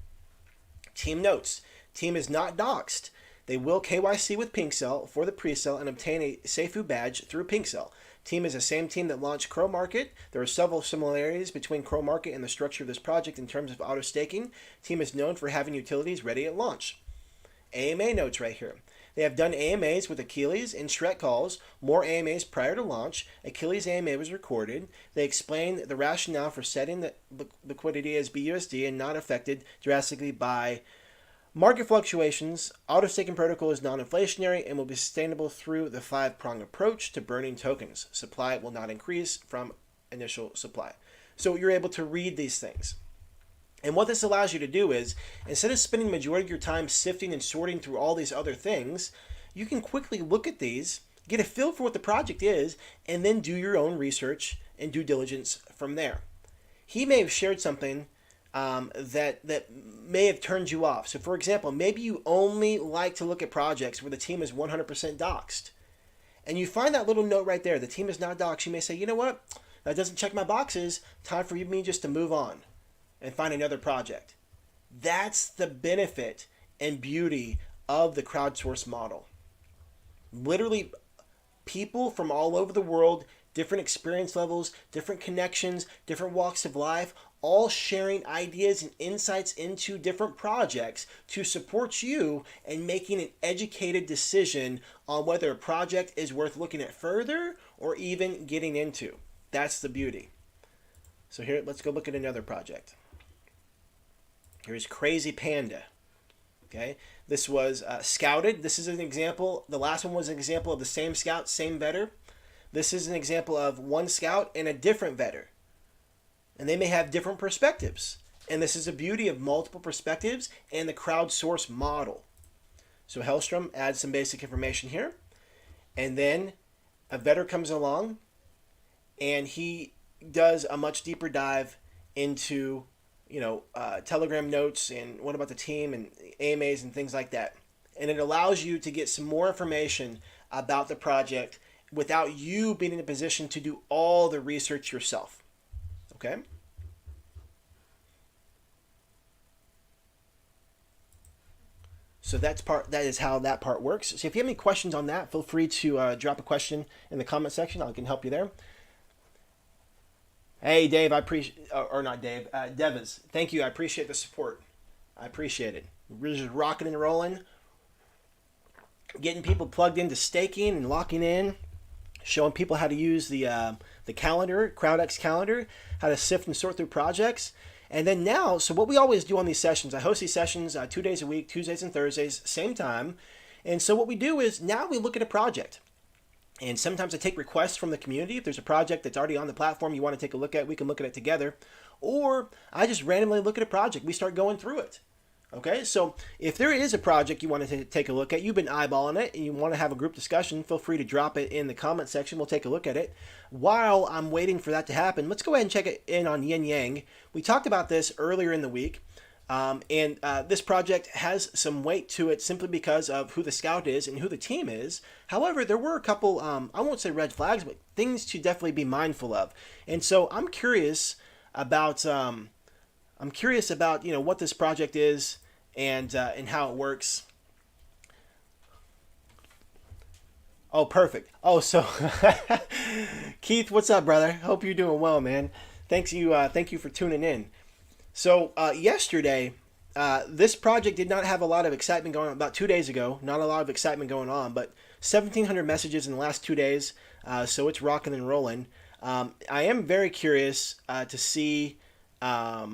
Team notes. Team is not doxed. They will KYC with PinkCell for the pre-sale and obtain a Seifu badge through PinkCell. Team is the same team that launched Crow Market. There are several similarities between Crow Market and the structure of this project in terms of auto-staking. Team is known for having utilities ready at launch. AMA notes right here. They have done AMAs with Achilles and Shrek calls, more AMAs prior to launch. Achilles AMA was recorded. They explained the rationale for setting the liquidity as BUSD and not affected drastically by market fluctuations. Auto-staking protocol is non-inflationary and will be sustainable through the 5-prong approach to burning tokens. Supply will not increase from initial supply. So you're able to read these things. And what this allows you to do is, instead of spending the majority of your time sifting and sorting through all these other things, you can quickly look at these, get a feel for what the project is, and then do your own research and due diligence from there. He may have shared something that may have turned you off. So for example, maybe you only like to look at projects where the team is 100% doxed. And you find that little note right there, the team is not doxed. You may say, you know what, that doesn't check my boxes. Time for me just to move on and find another project. That's the benefit and beauty of the crowdsource model. Literally, people from all over the world, different experience levels, different connections, different walks of life, all sharing ideas and insights into different projects to support you in making an educated decision on whether a project is worth looking at further or even getting into. That's the beauty. So here, let's go look at another project. Here's Crazy Panda. Okay, this was scouted. This is an example. The last one was an example of the same scout, same vetter. This is an example of one scout and a different vetter. And they may have different perspectives. And this is the beauty of multiple perspectives and the crowdsource model. So Hellstrom adds some basic information here. And then a vetter comes along and he does a much deeper dive into Telegram notes and what about the team and AMAs and things like that. And it allows you to get some more information about the project without you being in a position to do all the research yourself. Okay? So that is how that part works. So if you have any questions on that, feel free to drop a question in the comment section. I can help you there. Hey, Dave, I appreciate, or not Dave, Devas, thank you. I appreciate the support. I appreciate it. We're just rocking and rolling, getting people plugged into staking and locking in, showing people how to use the calendar, Crowdex calendar, how to sift and sort through projects. And then now, so what we always do on these sessions, I host these sessions 2 days a week, Tuesdays and Thursdays, same time. And so what we do is now we look at a project. And sometimes I take requests from the community. If there's a project that's already on the platform you want to take a look at, we can look at it together. Or I just randomly look at a project. We start going through it. Okay, so if there is a project you want to take a look at, you've been eyeballing it, and you want to have a group discussion, feel free to drop it in the comment section. We'll take a look at it. While I'm waiting for that to happen, let's go ahead and check it in on Yin Yang. We talked about this earlier in the week. This project has some weight to it simply because of who the scout is and who the team is. However, there were a couple, I won't say red flags, but things to definitely be mindful of. And so I'm curious about what this project is and how it works. Oh, perfect. Oh, so Keith, what's up, brother? Hope you're doing well, man. Thank you for tuning in. So yesterday, this project did not have a lot of excitement going on. About 2 days ago, not a lot of excitement going on, but 1,700 messages in the last 2 days. So it's rocking and rolling. I am very curious to see how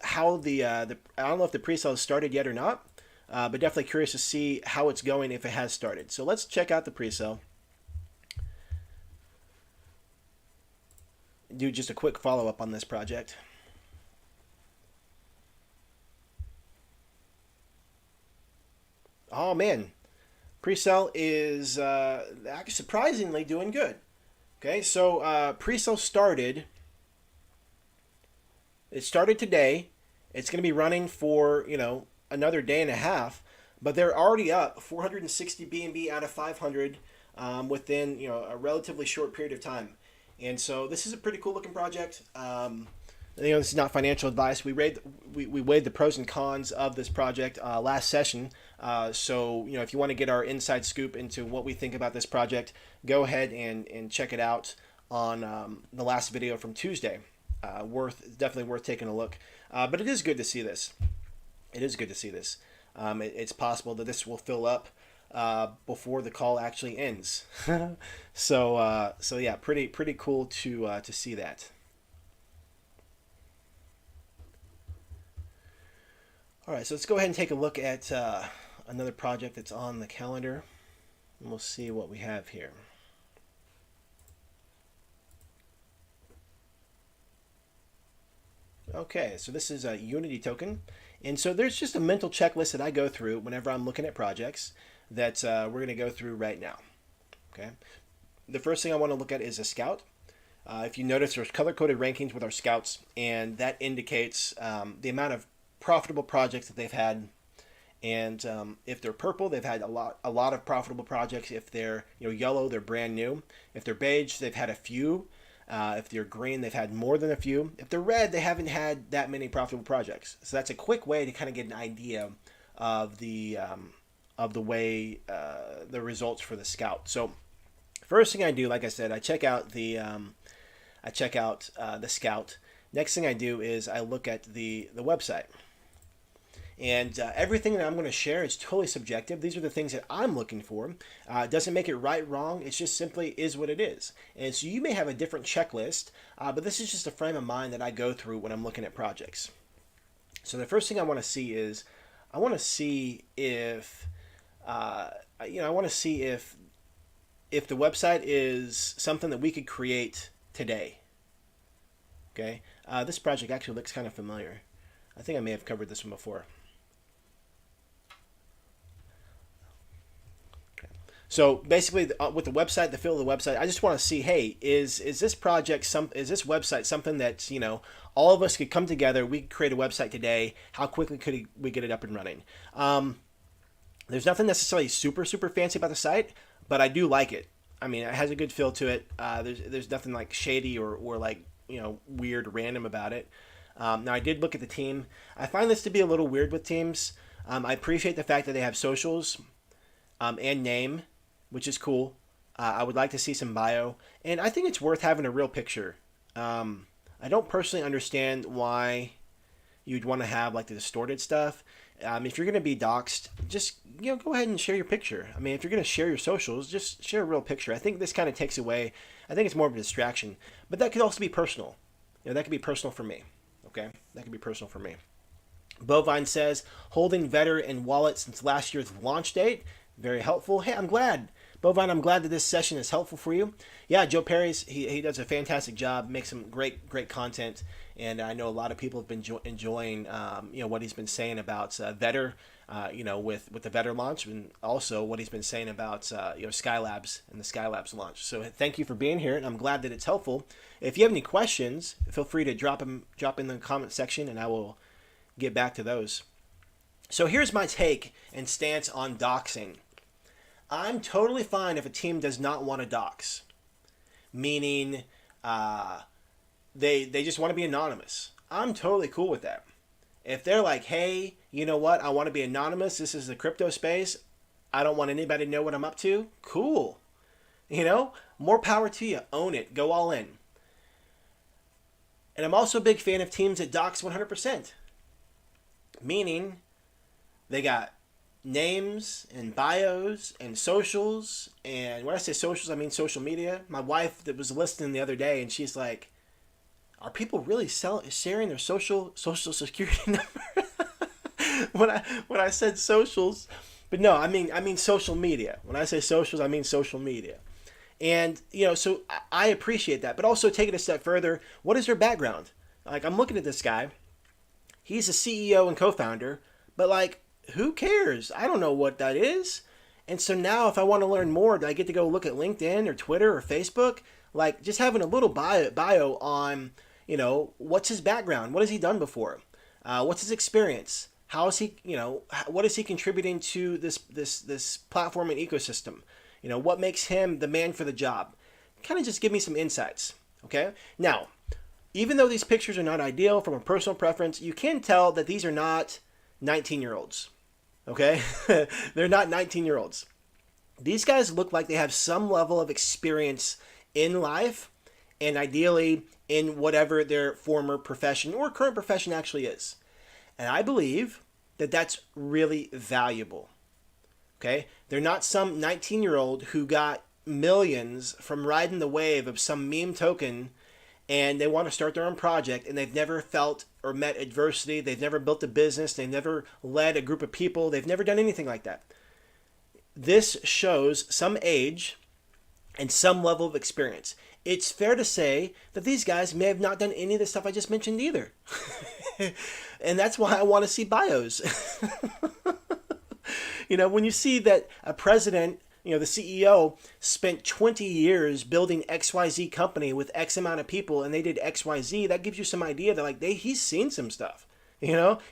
the I don't know if the pre-sale has started yet or not, but definitely curious to see how it's going if it has started. So let's check out the pre-sale. Do just a quick follow-up on this project. Oh man, pre-sale is actually surprisingly doing good. Okay, so pre-sale started. It started today. It's going to be running for another day and a half, but they're already up 460 BNB out of 500 within a relatively short period of time. And so this is a pretty cool looking project. This is not financial advice. We weighed the pros and cons of this project last session. So if you want to get our inside scoop into what we think about this project, go ahead and check it out on the last video from Tuesday. Definitely worth taking a look. But it is good to see this. It is good to see this. It's possible that this will fill up before the call actually ends. So yeah, pretty cool to see that. All right, so let's go ahead and take a look at another project that's on the calendar, and we'll see what we have here. Okay, so this is a Unity token. And so there's just a mental checklist that I go through whenever I'm looking at projects that we're going to go through right now. Okay, the first thing I want to look at is a scout. If you notice, there's color-coded rankings with our scouts, and that indicates the amount of profitable projects that they've had. And if they're purple, they've had a lot of profitable projects. If they're yellow, they're brand new. If they're beige, they've had a few. If they're green, they've had more than a few. If they're red, they haven't had that many profitable projects. So that's a quick way to kind of get an idea of the way the results for the scout. So first thing I do, like I said, I check out the scout. Next thing I do is I look at the website. And everything that I'm going to share is totally subjective. These are the things that I'm looking for. It doesn't make it right, wrong. It just simply is what it is. And so you may have a different checklist, but this is just a frame of mind that I go through when I'm looking at projects. So the first thing I want to see is, I want to see if, if the website is something that we could create today. Okay, this project actually looks kind of familiar. I think I may have covered this one before. So basically, with the website, the feel of the website, I just want to see, hey, is this project is this website something that all of us could come together? We could create a website today. How quickly could we get it up and running? There's nothing necessarily super fancy about the site, but I do like it. I mean, it has a good feel to it. There's nothing like shady or like weird, random about it. Now I did look at the team. I find this to be a little weird with teams. I appreciate the fact that they have socials and name, which is cool. I would like to see some bio, and I think it's worth having a real picture. I don't personally understand why you'd want to have like the distorted stuff. If you're going to be doxxed, just go ahead and share your picture. I mean, if you're going to share your socials, just share a real picture. I think this kind of takes away. I think it's more of a distraction, but that could also be personal. That could be personal for me. Okay, that could be personal for me. Bovine says holding Vetter and wallet since last year's launch date. Very helpful. Hey, I'm glad. Bovine, I'm glad that this session is helpful for you. Yeah, Joe Perry's, he does a fantastic job, makes some great content, and I know a lot of people have been enjoying what he's been saying about Vetter, with the Vetter launch, and also what he's been saying about Skylabs and the Skylabs launch. So thank you for being here, and I'm glad that it's helpful. If you have any questions, feel free to drop in the comment section, and I will get back to those. So here's my take and stance on doxing. I'm totally fine if a team does not want to dox, meaning they just want to be anonymous. I'm totally cool with that. If they're like, hey, you know what? I want to be anonymous. This is the crypto space. I don't want anybody to know what I'm up to. Cool. More power to you. Own it. Go all in. And I'm also a big fan of teams that dox 100%. Meaning they got names and bios and socials. And when I say socials, I mean social media. My wife that was listening the other day, and she's like, are people really sharing their social security number? when I said socials, but no, I mean social media. When I say socials, I mean social media. And so I appreciate that, but also take it a step further. What is their background? Like, I'm looking at this guy. He's a CEO and co-founder, but like, who cares? I don't know what that is. And so now if I want to learn more, do I get to go look at LinkedIn or Twitter or Facebook? Like, just having a little bio on, what's his background? What has he done before? What's his experience? How is he, what is he contributing to this platform and ecosystem? What makes him the man for the job? Kind of just give me some insights, okay? Now, even though these pictures are not ideal from a personal preference, you can tell that these are not 19-year-olds, okay? They're not 19-year-olds. These guys look like they have some level of experience in life, and ideally in whatever their former profession or current profession actually is. And I believe that that's really valuable. Okay? They're not some 19-year-old who got millions from riding the wave of some meme token and they want to start their own project and they've never felt or met adversity. They've never built a business. They've never led a group of people. They've never done anything like that. This shows some age and some level of experience. It's fair to say that these guys may have not done any of the stuff I just mentioned either. And that's why I want to see bios. When you see that a president, the CEO spent 20 years building XYZ company with X amount of people and they did XYZ, that gives you some idea that he's seen some stuff.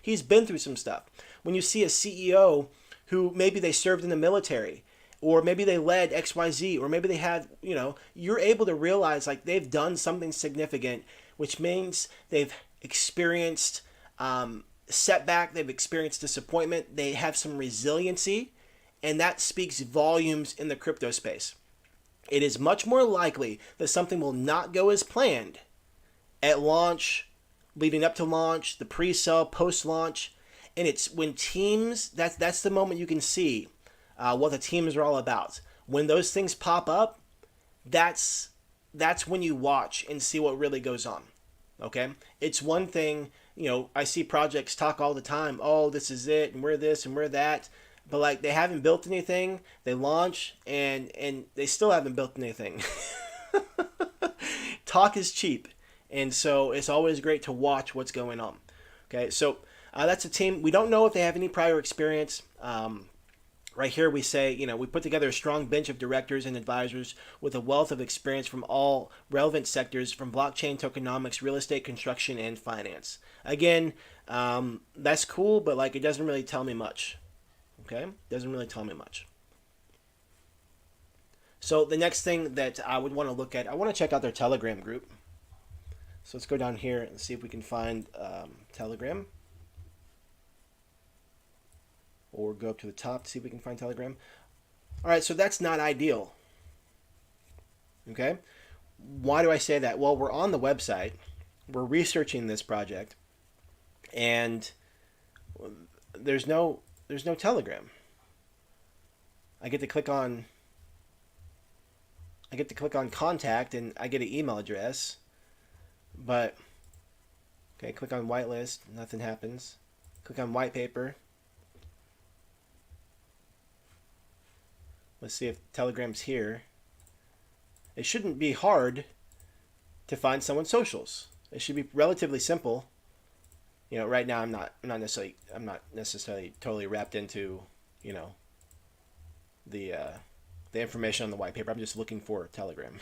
He's been through some stuff. When you see a CEO who maybe they served in the military, or maybe they led XYZ, or maybe they had, you're able to realize they've done something significant, which means they've experienced setback, they've experienced disappointment, they have some resiliency, and that speaks volumes in the crypto space. It is much more likely that something will not go as planned at launch, leading up to launch, the pre-sale, post-launch, and it's when teams, that's the moment you can see what the teams are all about. When those things pop up, that's when you watch and see what really goes on. Okay? It's one thing, I see projects talk all the time, oh, this is it, and we're this, and we're that, but they haven't built anything, they launch, and they still haven't built anything. Talk is cheap, and so it's always great to watch what's going on. Okay, so that's a team. We don't know if they have any prior experience. Right here we say, we put together a strong bench of directors and advisors with a wealth of experience from all relevant sectors, from blockchain, tokenomics, real estate, construction, and finance. Again, that's cool, but it doesn't really tell me much. Okay? Doesn't really tell me much. So the next thing that I would want to look at, I want to check out their Telegram group. So let's go down here and see if we can find Telegram. Or go up to the top to see if we can find Telegram. All right, so that's not ideal. Okay? Why do I say that? Well, we're on the website. We're researching this project. And there's no Telegram. I get to click on contact and I get an email address. But okay, click on whitelist, nothing happens. Click on white paper. Let's see if Telegram's here. It shouldn't be hard to find someone's socials. It should be relatively simple. Right now I'm not necessarily totally wrapped into, the information on the white paper. I'm just looking for Telegram.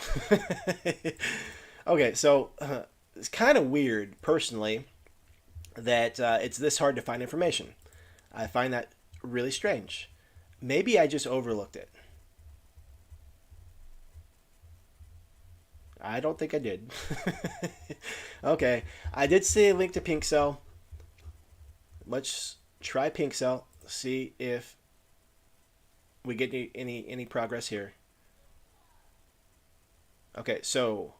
Okay, so it's kind of weird, personally, that it's this hard to find information. I find that really strange. Maybe I just overlooked it. I don't think I did. Okay, I did see a link to PinkCell. Let's try PinkCell. See if we get any progress here. Okay, so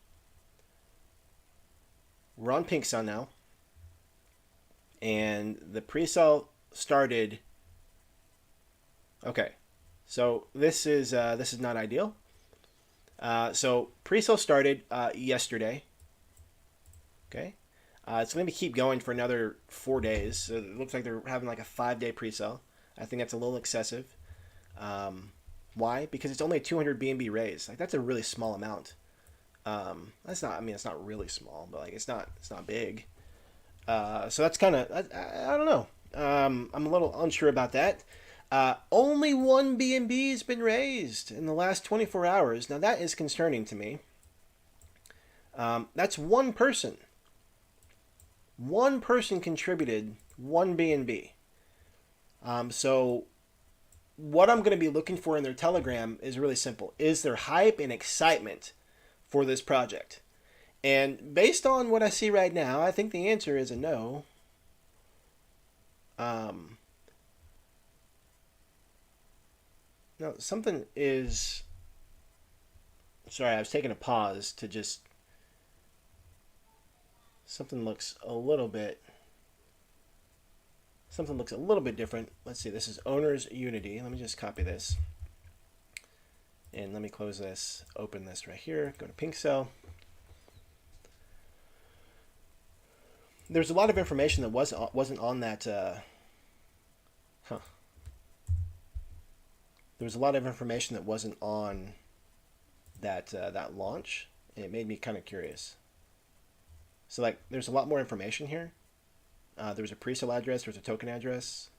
we're on PinkCell now, and the pre-sale started. Okay, so this is not ideal. So pre-sale started yesterday. Okay, it's going to keep going for another 4 days. So it looks like they're having a 5-day pre-sale. I think that's a little excessive. Why? Because it's only a 200 BNB raise. That's a really small amount. That's not. I mean, it's not really small, but it's not big. So that's kind of. I don't know. I'm a little unsure about that. Only 1 BNB has been raised in the last 24 hours. Now that is concerning to me. That's one person. One person contributed 1 BNB. So what I'm going to be looking for in their Telegram is really simple. Is there hype and excitement for this project? And based on what I see right now, I think the answer is a no. No, something is... Sorry, I was taking a pause to just... Something looks a little bit something looks a little bit different. Let's see, this is Owner's Unity. Let me just copy this. And let me close this, open this right here, go to Pink Cell. There's a lot of information that wasn't on that. There was a lot of information that wasn't on that that launch, and it made me kind of curious. So like, there's a lot more information here. There was a pre-sale address, there was a token address,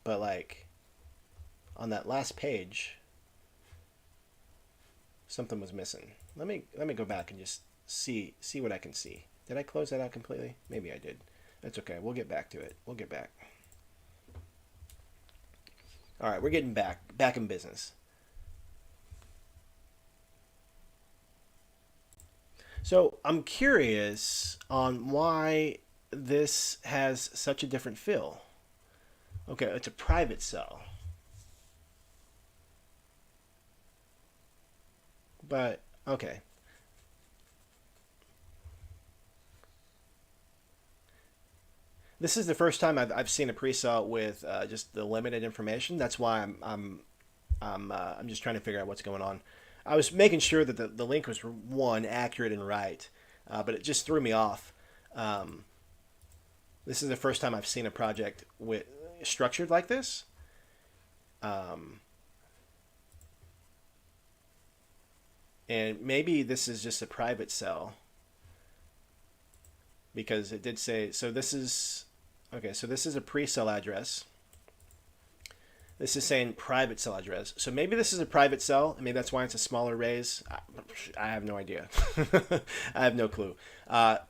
but like on that last page, something was missing. Let me go back and just see what I can see. Did I close that out completely? Maybe I did. That's okay. We'll get back to it. We'll get back. All right, we're getting back in business. So I'm curious on why this has such a different feel. Okay, it's a private cell. But, okay. This is the first time I've seen a pre-sale with just the limited information. That's why I'm just trying to figure out what's going on. I was making sure that the link was, one, accurate and right, but it just threw me off. This is the first time I've seen a project structured like this. And maybe this is just a private cell, because it did say, so this is, okay, so this is a pre-sale address. This is saying private cell address. So maybe this is a private cell, and maybe that's why it's a smaller raise. I have no idea. I have no clue.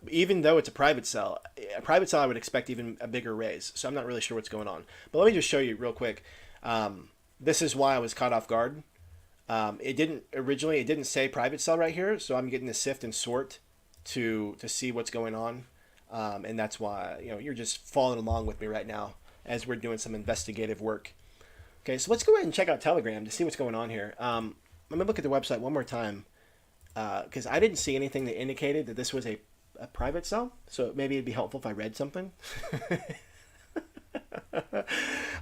Even though it's a private cell I would expect even a bigger raise. So I'm not really sure what's going on. But let me just show you real quick. This is why I was caught off guard. It didn't say private cell right here, so I'm getting to sift and sort to see what's going on. And that's why, you're just following along with me right now as we're doing some investigative work. Okay, so let's go ahead and check out Telegram to see what's going on here. Let me look at the website one more time, because I didn't see anything that indicated that this was a private cell. So maybe it'd be helpful if I read something.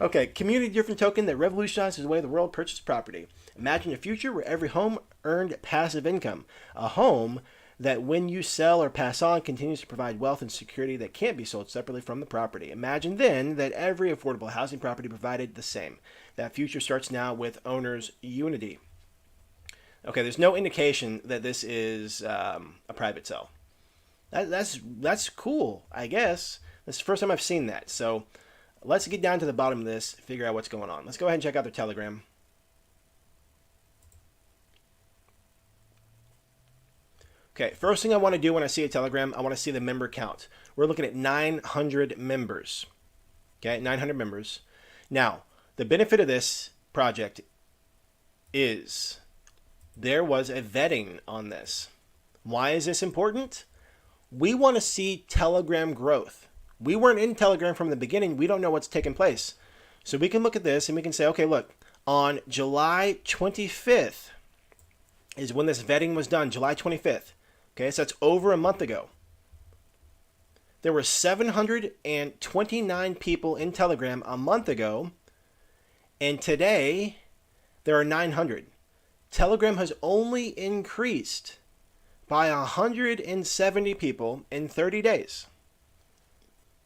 Okay, community different token that revolutionizes the way the world purchases property. Imagine a future where every home earned passive income. A home that when you sell or pass on continues to provide wealth and security that can't be sold separately from the property. Imagine then that every affordable housing property provided the same. That future starts now with Owner's Unity. Okay, there's no indication that this is a private cell. That's cool, I guess. This is the first time I've seen that. So let's get down to the bottom of this, figure out what's going on. Let's go ahead and check out their Telegram. Okay, first thing I want to do when I see a Telegram, I want to see the member count. We're looking at 900 members. Okay, 900 members. Now, the benefit of this project is there was a vetting on this. Why is this important? We want to see Telegram growth. We weren't in Telegram from the beginning. We don't know what's taking place. So we can look at this and we can say, okay, look, on July 25th is when this vetting was done, July 25th. Okay, so that's over a month ago. There were 729 people in Telegram a month ago, and today there are 900. Telegram has only increased by 170 people in 30 days.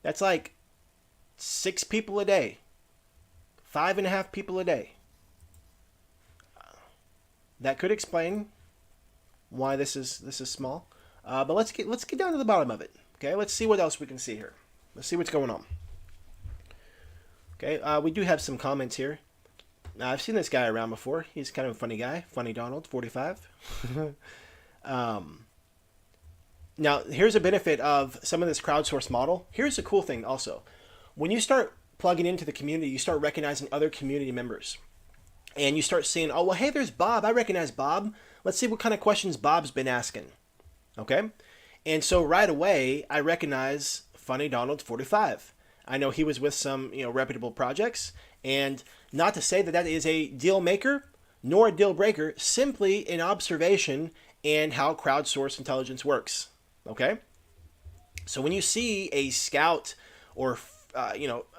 That's like 6 people a day, 5.5 people a day. That could explain why this is small, but let's get down to the bottom of it. Okay, let's see what else we can see here. Let's see what's going on. Okay, we do have some comments here. I've seen this guy around before. He's kind of a funny guy. Funny Donald, 45. Now, here's a benefit of some of this crowdsource model. Here's the cool thing also. When you start plugging into the community, you start recognizing other community members. And you start seeing, oh, well, hey, there's Bob. I recognize Bob. Let's see what kind of questions Bob's been asking. Okay? And so right away, I recognize Funny Donald 45. I know he was with some, reputable projects. And not to say that that is a deal maker nor a deal breaker, simply an observation and how crowdsourced intelligence works. Okay? So when you see a scout or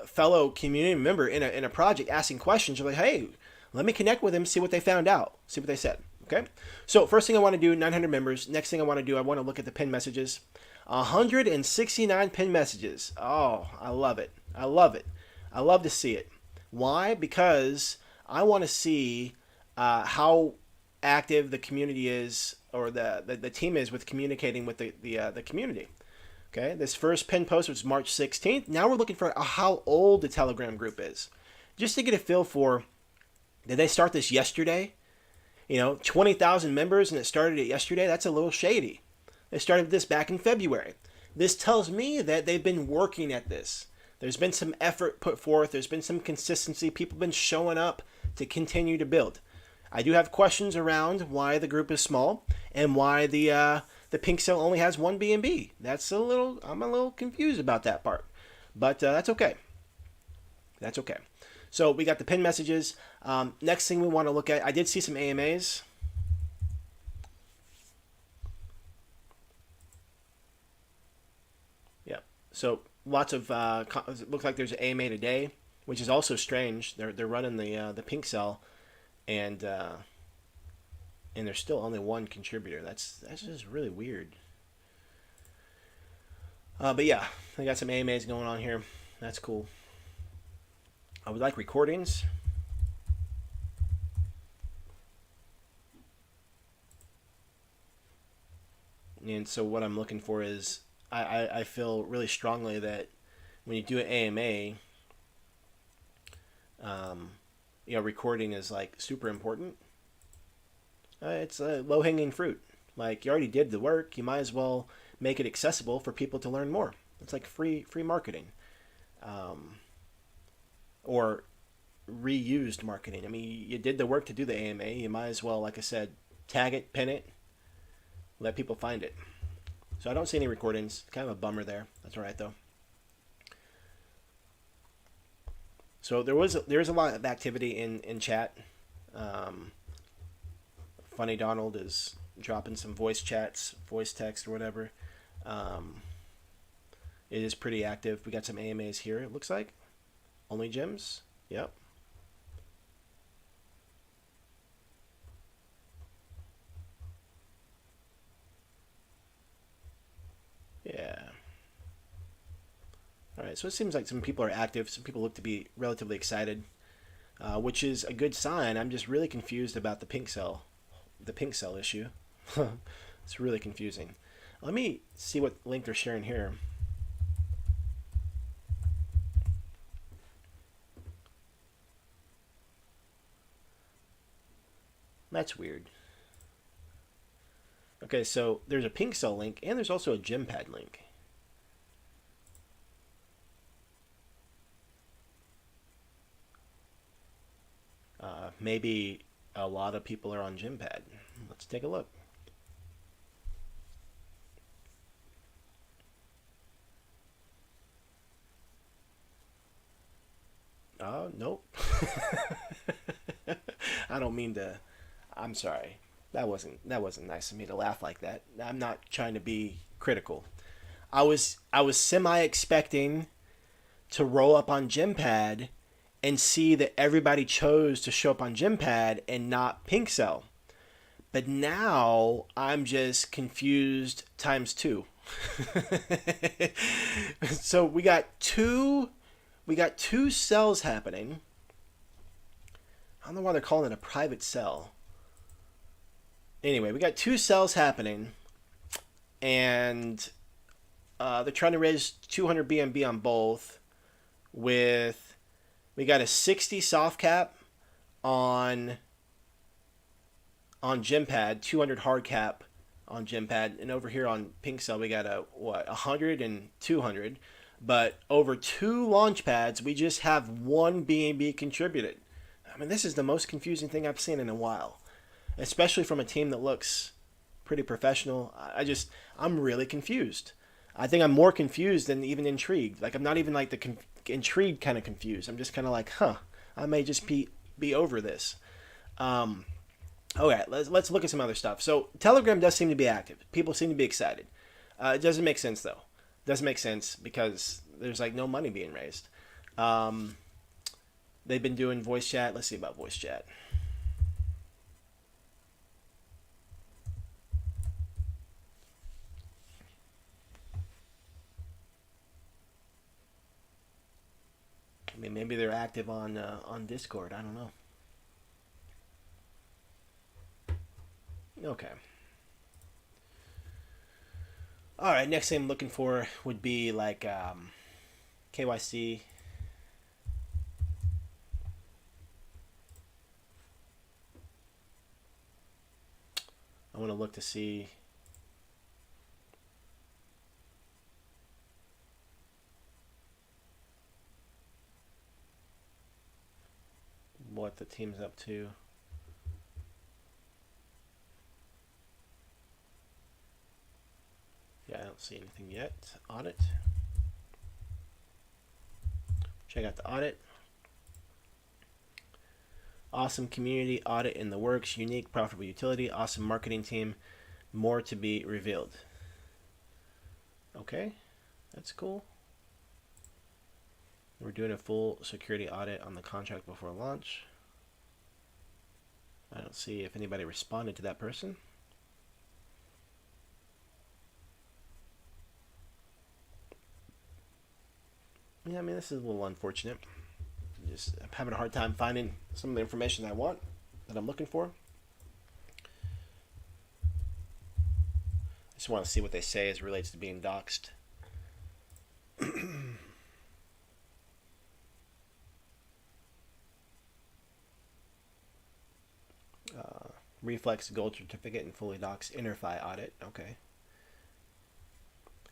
fellow community member in a project asking questions. You're like, hey, let me connect with them, see what they found out, see what they said. Okay. So first thing I want to do, 900 members. Next thing I want to do, I want to look at the pin messages. 169 pin messages. Oh, I love it. I love it. I love to see it. Why? Because I want to see how active the community is, or the team is with communicating with the community. Okay, this first pin post was March 16th. Now we're looking for how old the Telegram group is, just to get a feel for, did they start this yesterday? 20,000 members and it started it yesterday. That's a little shady. They started this back in February. This tells me that they've been working at this. There's been some effort put forth. There's been some consistency. People have been showing up to continue to build. I do have questions around why the group is small and why the pink cell only has one BNB. I'm a little confused about that part, but that's okay. That's okay. So we got the pin messages. Next thing we want to look at, I did see some AMAs. Yeah. So lots of it looks like there's an AMA today, which is also strange. They're running the pink cell, and there's still only one contributor. That's just really weird. But yeah, they got some AMAs going on here. That's cool. I would like recordings. And so what I'm looking for is, I feel really strongly that when you do an AMA, recording is like super important. It's a low-hanging fruit. Like, you already did the work, you might as well make it accessible for people to learn more. It's like free marketing, or reused marketing. I mean, you did the work to do the AMA. You might as well, like I said, tag it, pin it, let people find it. So I don't see any recordings. Kind of a bummer there. That's all right though. So there is a lot of activity in chat. Funny Donald is dropping some voice chats, voice text or whatever. It is pretty active. We got some AMAs here, it looks like. Only gems? Yep. Yeah. Alright, so it seems like some people are active. Some people look to be relatively excited, which is a good sign. I'm just really confused about the pink cell issue. It's really confusing. Let me see what link they're sharing here. That's weird. Okay, so there's a pink cell link and there's also a gem pad link. Maybe a lot of people are on gem pad. Let's take a look. Nope. I don't mean to. I'm sorry. That wasn't nice of me to laugh like that. I'm not trying to be critical. I was semi expecting to roll up on Gempad and see that everybody chose to show up on Gempad and not Pink Cell. But now I'm just confused times two. So we got two cells happening. I don't know why they're calling it a private cell. Anyway, we got two cells happening, and they're trying to raise 200 BNB on both. We got a 60 soft cap on Gempad, 200 hard cap on Gempad, and over here on Pink Cell we got a 100 and 200. But over two launch pads, we just have one BNB contributed. I mean, this is the most confusing thing I've seen in a while, especially from a team that looks pretty professional. I'm really confused. I think I'm more confused than even intrigued. Like, I'm not even like the intrigued kind of confused. I'm just kind of like, I may just be over this. Okay, let's look at some other stuff. So Telegram does seem to be active. People seem to be excited. It doesn't make sense though. It doesn't make sense because there's like no money being raised. They've been doing voice chat. Let's see about voice chat. I mean, maybe they're active on Discord. I don't know. Okay. All right. Next thing I'm looking for would be like KYC. I want to look to see. What the team's up to. Yeah, I don't see anything yet. Audit. Check out the audit. Awesome community audit in the works. Unique, profitable utility. Awesome marketing team. More to be revealed. Okay, that's cool. We're doing a full security audit on the contract before launch. I don't see if anybody responded to that person. Yeah, I mean, this is a little unfortunate. Just I'm having a hard time finding some of the information I want, that I'm looking for. I just want to see what they say as it relates to being doxxed. Reflex gold certificate and fully doxed InterFi audit. Okay.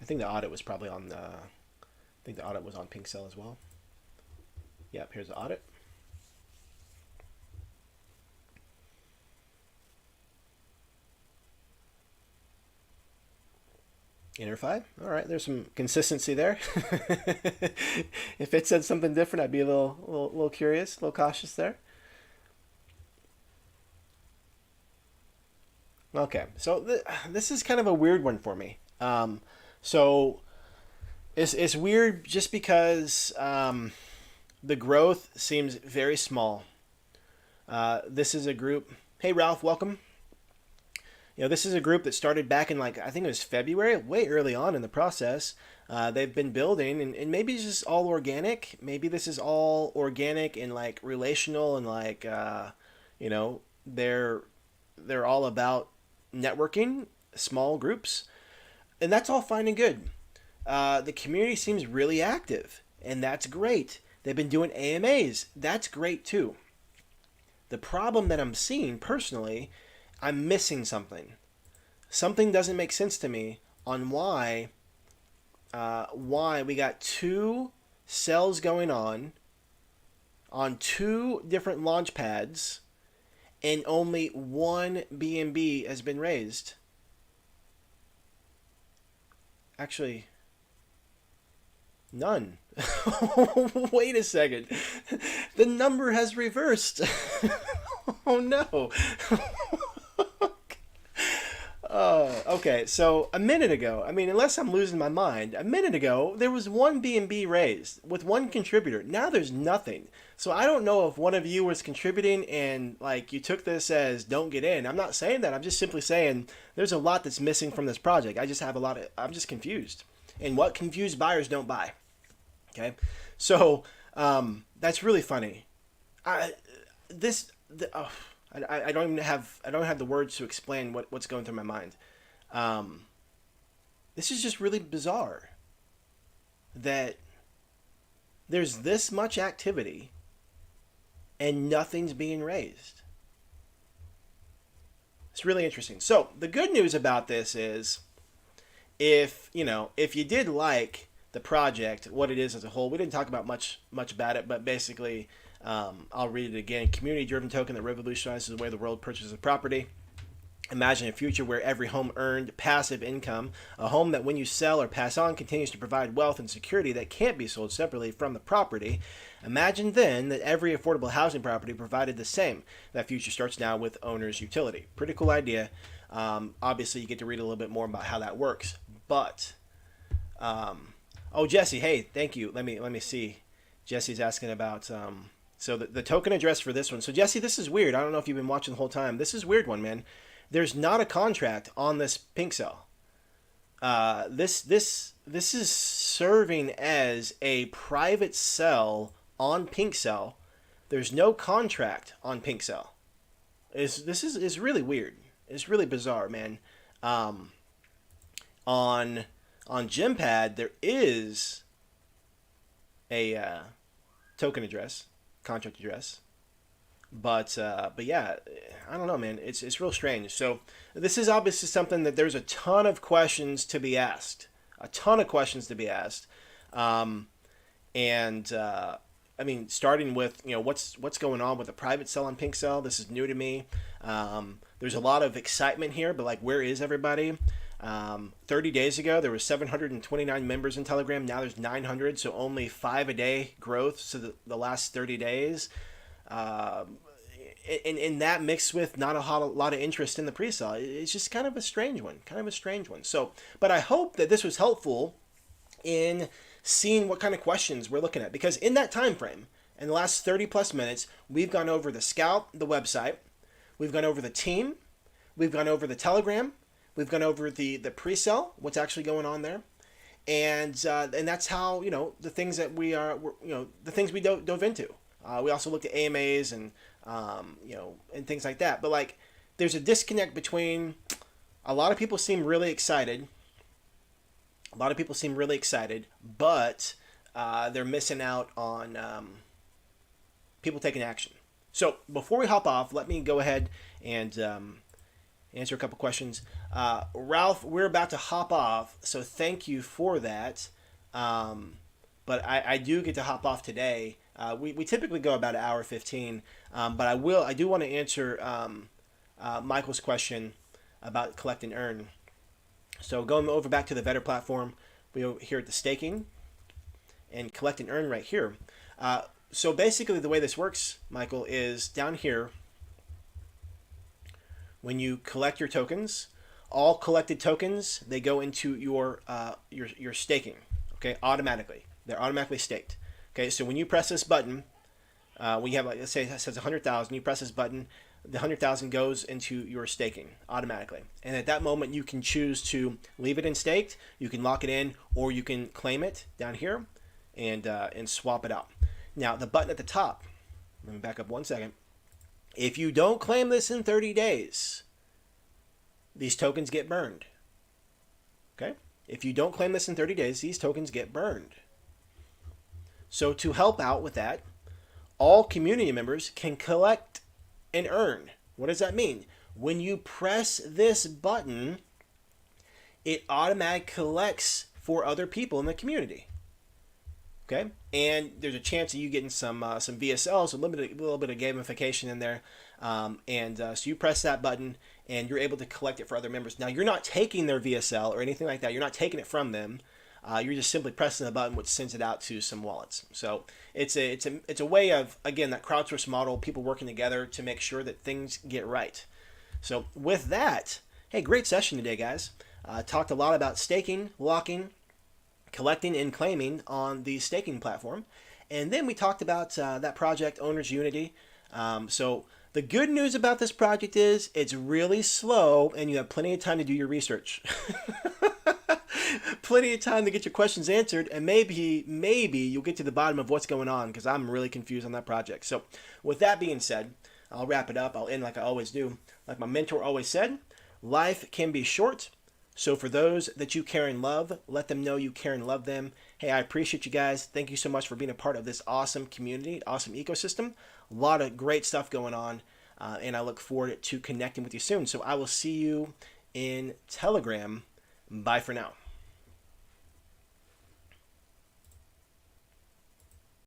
I think the audit was probably on the. I think the audit was on Pink Cell as well. Yep, here's the audit. InterFi. All right, there's some consistency there. If it said something different, I'd be a little curious, a little cautious there. Okay, so this is kind of a weird one for me. So it's weird just because the growth seems very small. This is a group. Hey, Ralph, welcome. You know, this is a group that started back in, like, I think it was February, way early on in the process. They've been building, and maybe it's just all organic. Maybe this is all organic and like relational and like, you know, they're all about networking, small groups, and that's all fine and good. The community seems really active, and that's great. They've been doing AMAs. That's great too. The problem that I'm seeing personally, I'm missing something. Something doesn't make sense to me on why we got two cells going on two different launch pads, and only one BNB has been raised. Actually, none. Wait a second. The number has reversed. Oh no. Okay, so a minute ago, I mean, unless I'm losing my mind, a minute ago, there was one BNB raised with one contributor. Now there's nothing. So I don't know if one of you was contributing and, like, you took this as don't get in. I'm not saying that. I'm just simply saying there's a lot that's missing from this project. I'm just confused. And what confused buyers don't buy. Okay? So, that's really funny. I don't even have the words to explain what's going through my mind. This is just really bizarre that there's this much activity and nothing's being raised. It's really interesting. So the good news about this is, if you did like the project, what it is as a whole, we didn't talk about much about it, but basically, I'll read it again. Community-driven token that revolutionizes the way the world purchases property. Imagine a future where every home earned passive income, a home that when you sell or pass on continues to provide wealth and security that can't be sold separately from the property. Imagine then that every affordable housing property provided the same. That future starts now with owner's utility. Pretty cool idea. Obviously, you get to read a little bit more about how that works. But Oh, Jesse, hey, thank you. Let me see. Jesse's asking about so the token address for this one. So Jesse, this is weird. I don't know if you've been watching the whole time. This is a weird one, man. There's not a contract on this pink cell. This is serving as a private cell on pink cell. There's no contract on pink cell. Is really weird. It's really bizarre, man. Um, on Gempad there is a token address, contract address, but yeah, I don't know, man. It's real strange. So this is obviously something that there's a ton of questions to be asked, a ton of questions to be asked, um, and I mean, starting with what's going on with the private cell on Pink Cell. This is new to me. There's a lot of excitement here, but like, where is everybody? 30 days ago, there was 729 members in Telegram. Now there's 900, so only 5 a day growth. So the last 30 days. And that mixed with not a lot of interest in the pre-sale, it's just kind of a strange one, So, but I hope that this was helpful in seeing what kind of questions we're looking at, because in that time frame, in the last 30 plus minutes, we've gone over the Scout, the website, we've gone over the team, we've gone over the Telegram, we've gone over the pre-sale, what's actually going on there, and that's how the things that the things we dove into. We also looked at AMAs and and things like that. But like, there's a disconnect between a lot of people seem really excited. A lot of people seem really excited, but they're missing out on people taking action. So before we hop off, let me go ahead and answer a couple questions. Ralph, we're about to hop off, so thank you for that. But I do get to hop off today. We typically go about an hour 15, but I do want to answer Michael's question about collect and earn. So going over back to the Vetter platform, we are here at the staking and collect and earn right here. So basically the way this works, Michael, is down here, when you collect your tokens, all collected tokens, they go into your staking, okay, automatically. They're automatically staked. Okay, so when you press this button, when you have, like, let's say it says 100,000, you press this button, the 100,000 goes into your staking automatically. And at that moment, you can choose to leave it in staked, you can lock it in, or you can claim it down here and swap it out. Now, the button at the top, let me back up 1 second. If you don't claim this in 30 days, these tokens get burned. Okay? If you don't claim this in 30 days, these tokens get burned. So to help out with that, all community members can collect and earn. What does that mean? When you press this button, it automatically collects for other people in the community. Okay, and there's a chance of you getting some VSLs, a little bit of gamification in there, so you press that button and you're able to collect it for other members. Now, you're not taking their VSL or anything like that. You're not taking it from them. You're just simply pressing the button, which sends it out to some wallets. So it's a way of, again, that crowdsource model, people working together to make sure that things get right. So with that, hey, great session today, guys. Talked a lot about staking, locking, collecting, and claiming on the staking platform. And then we talked about that project, Owners Unity. So the good news about this project is it's really slow and you have plenty of time to do your research. Plenty of time to get your questions answered, and maybe you'll get to the bottom of what's going on, because I'm really confused on that project. So with that being said, I'll wrap it up. I'll end like I always do. Like my mentor always said, life can be short. So for those that you care and love, let them know you care and love them. Hey, I appreciate you guys. Thank you so much for being a part of this awesome community, awesome ecosystem. A lot of great stuff going on, and I look forward to connecting with you soon. So I will see you in Telegram. Bye for now.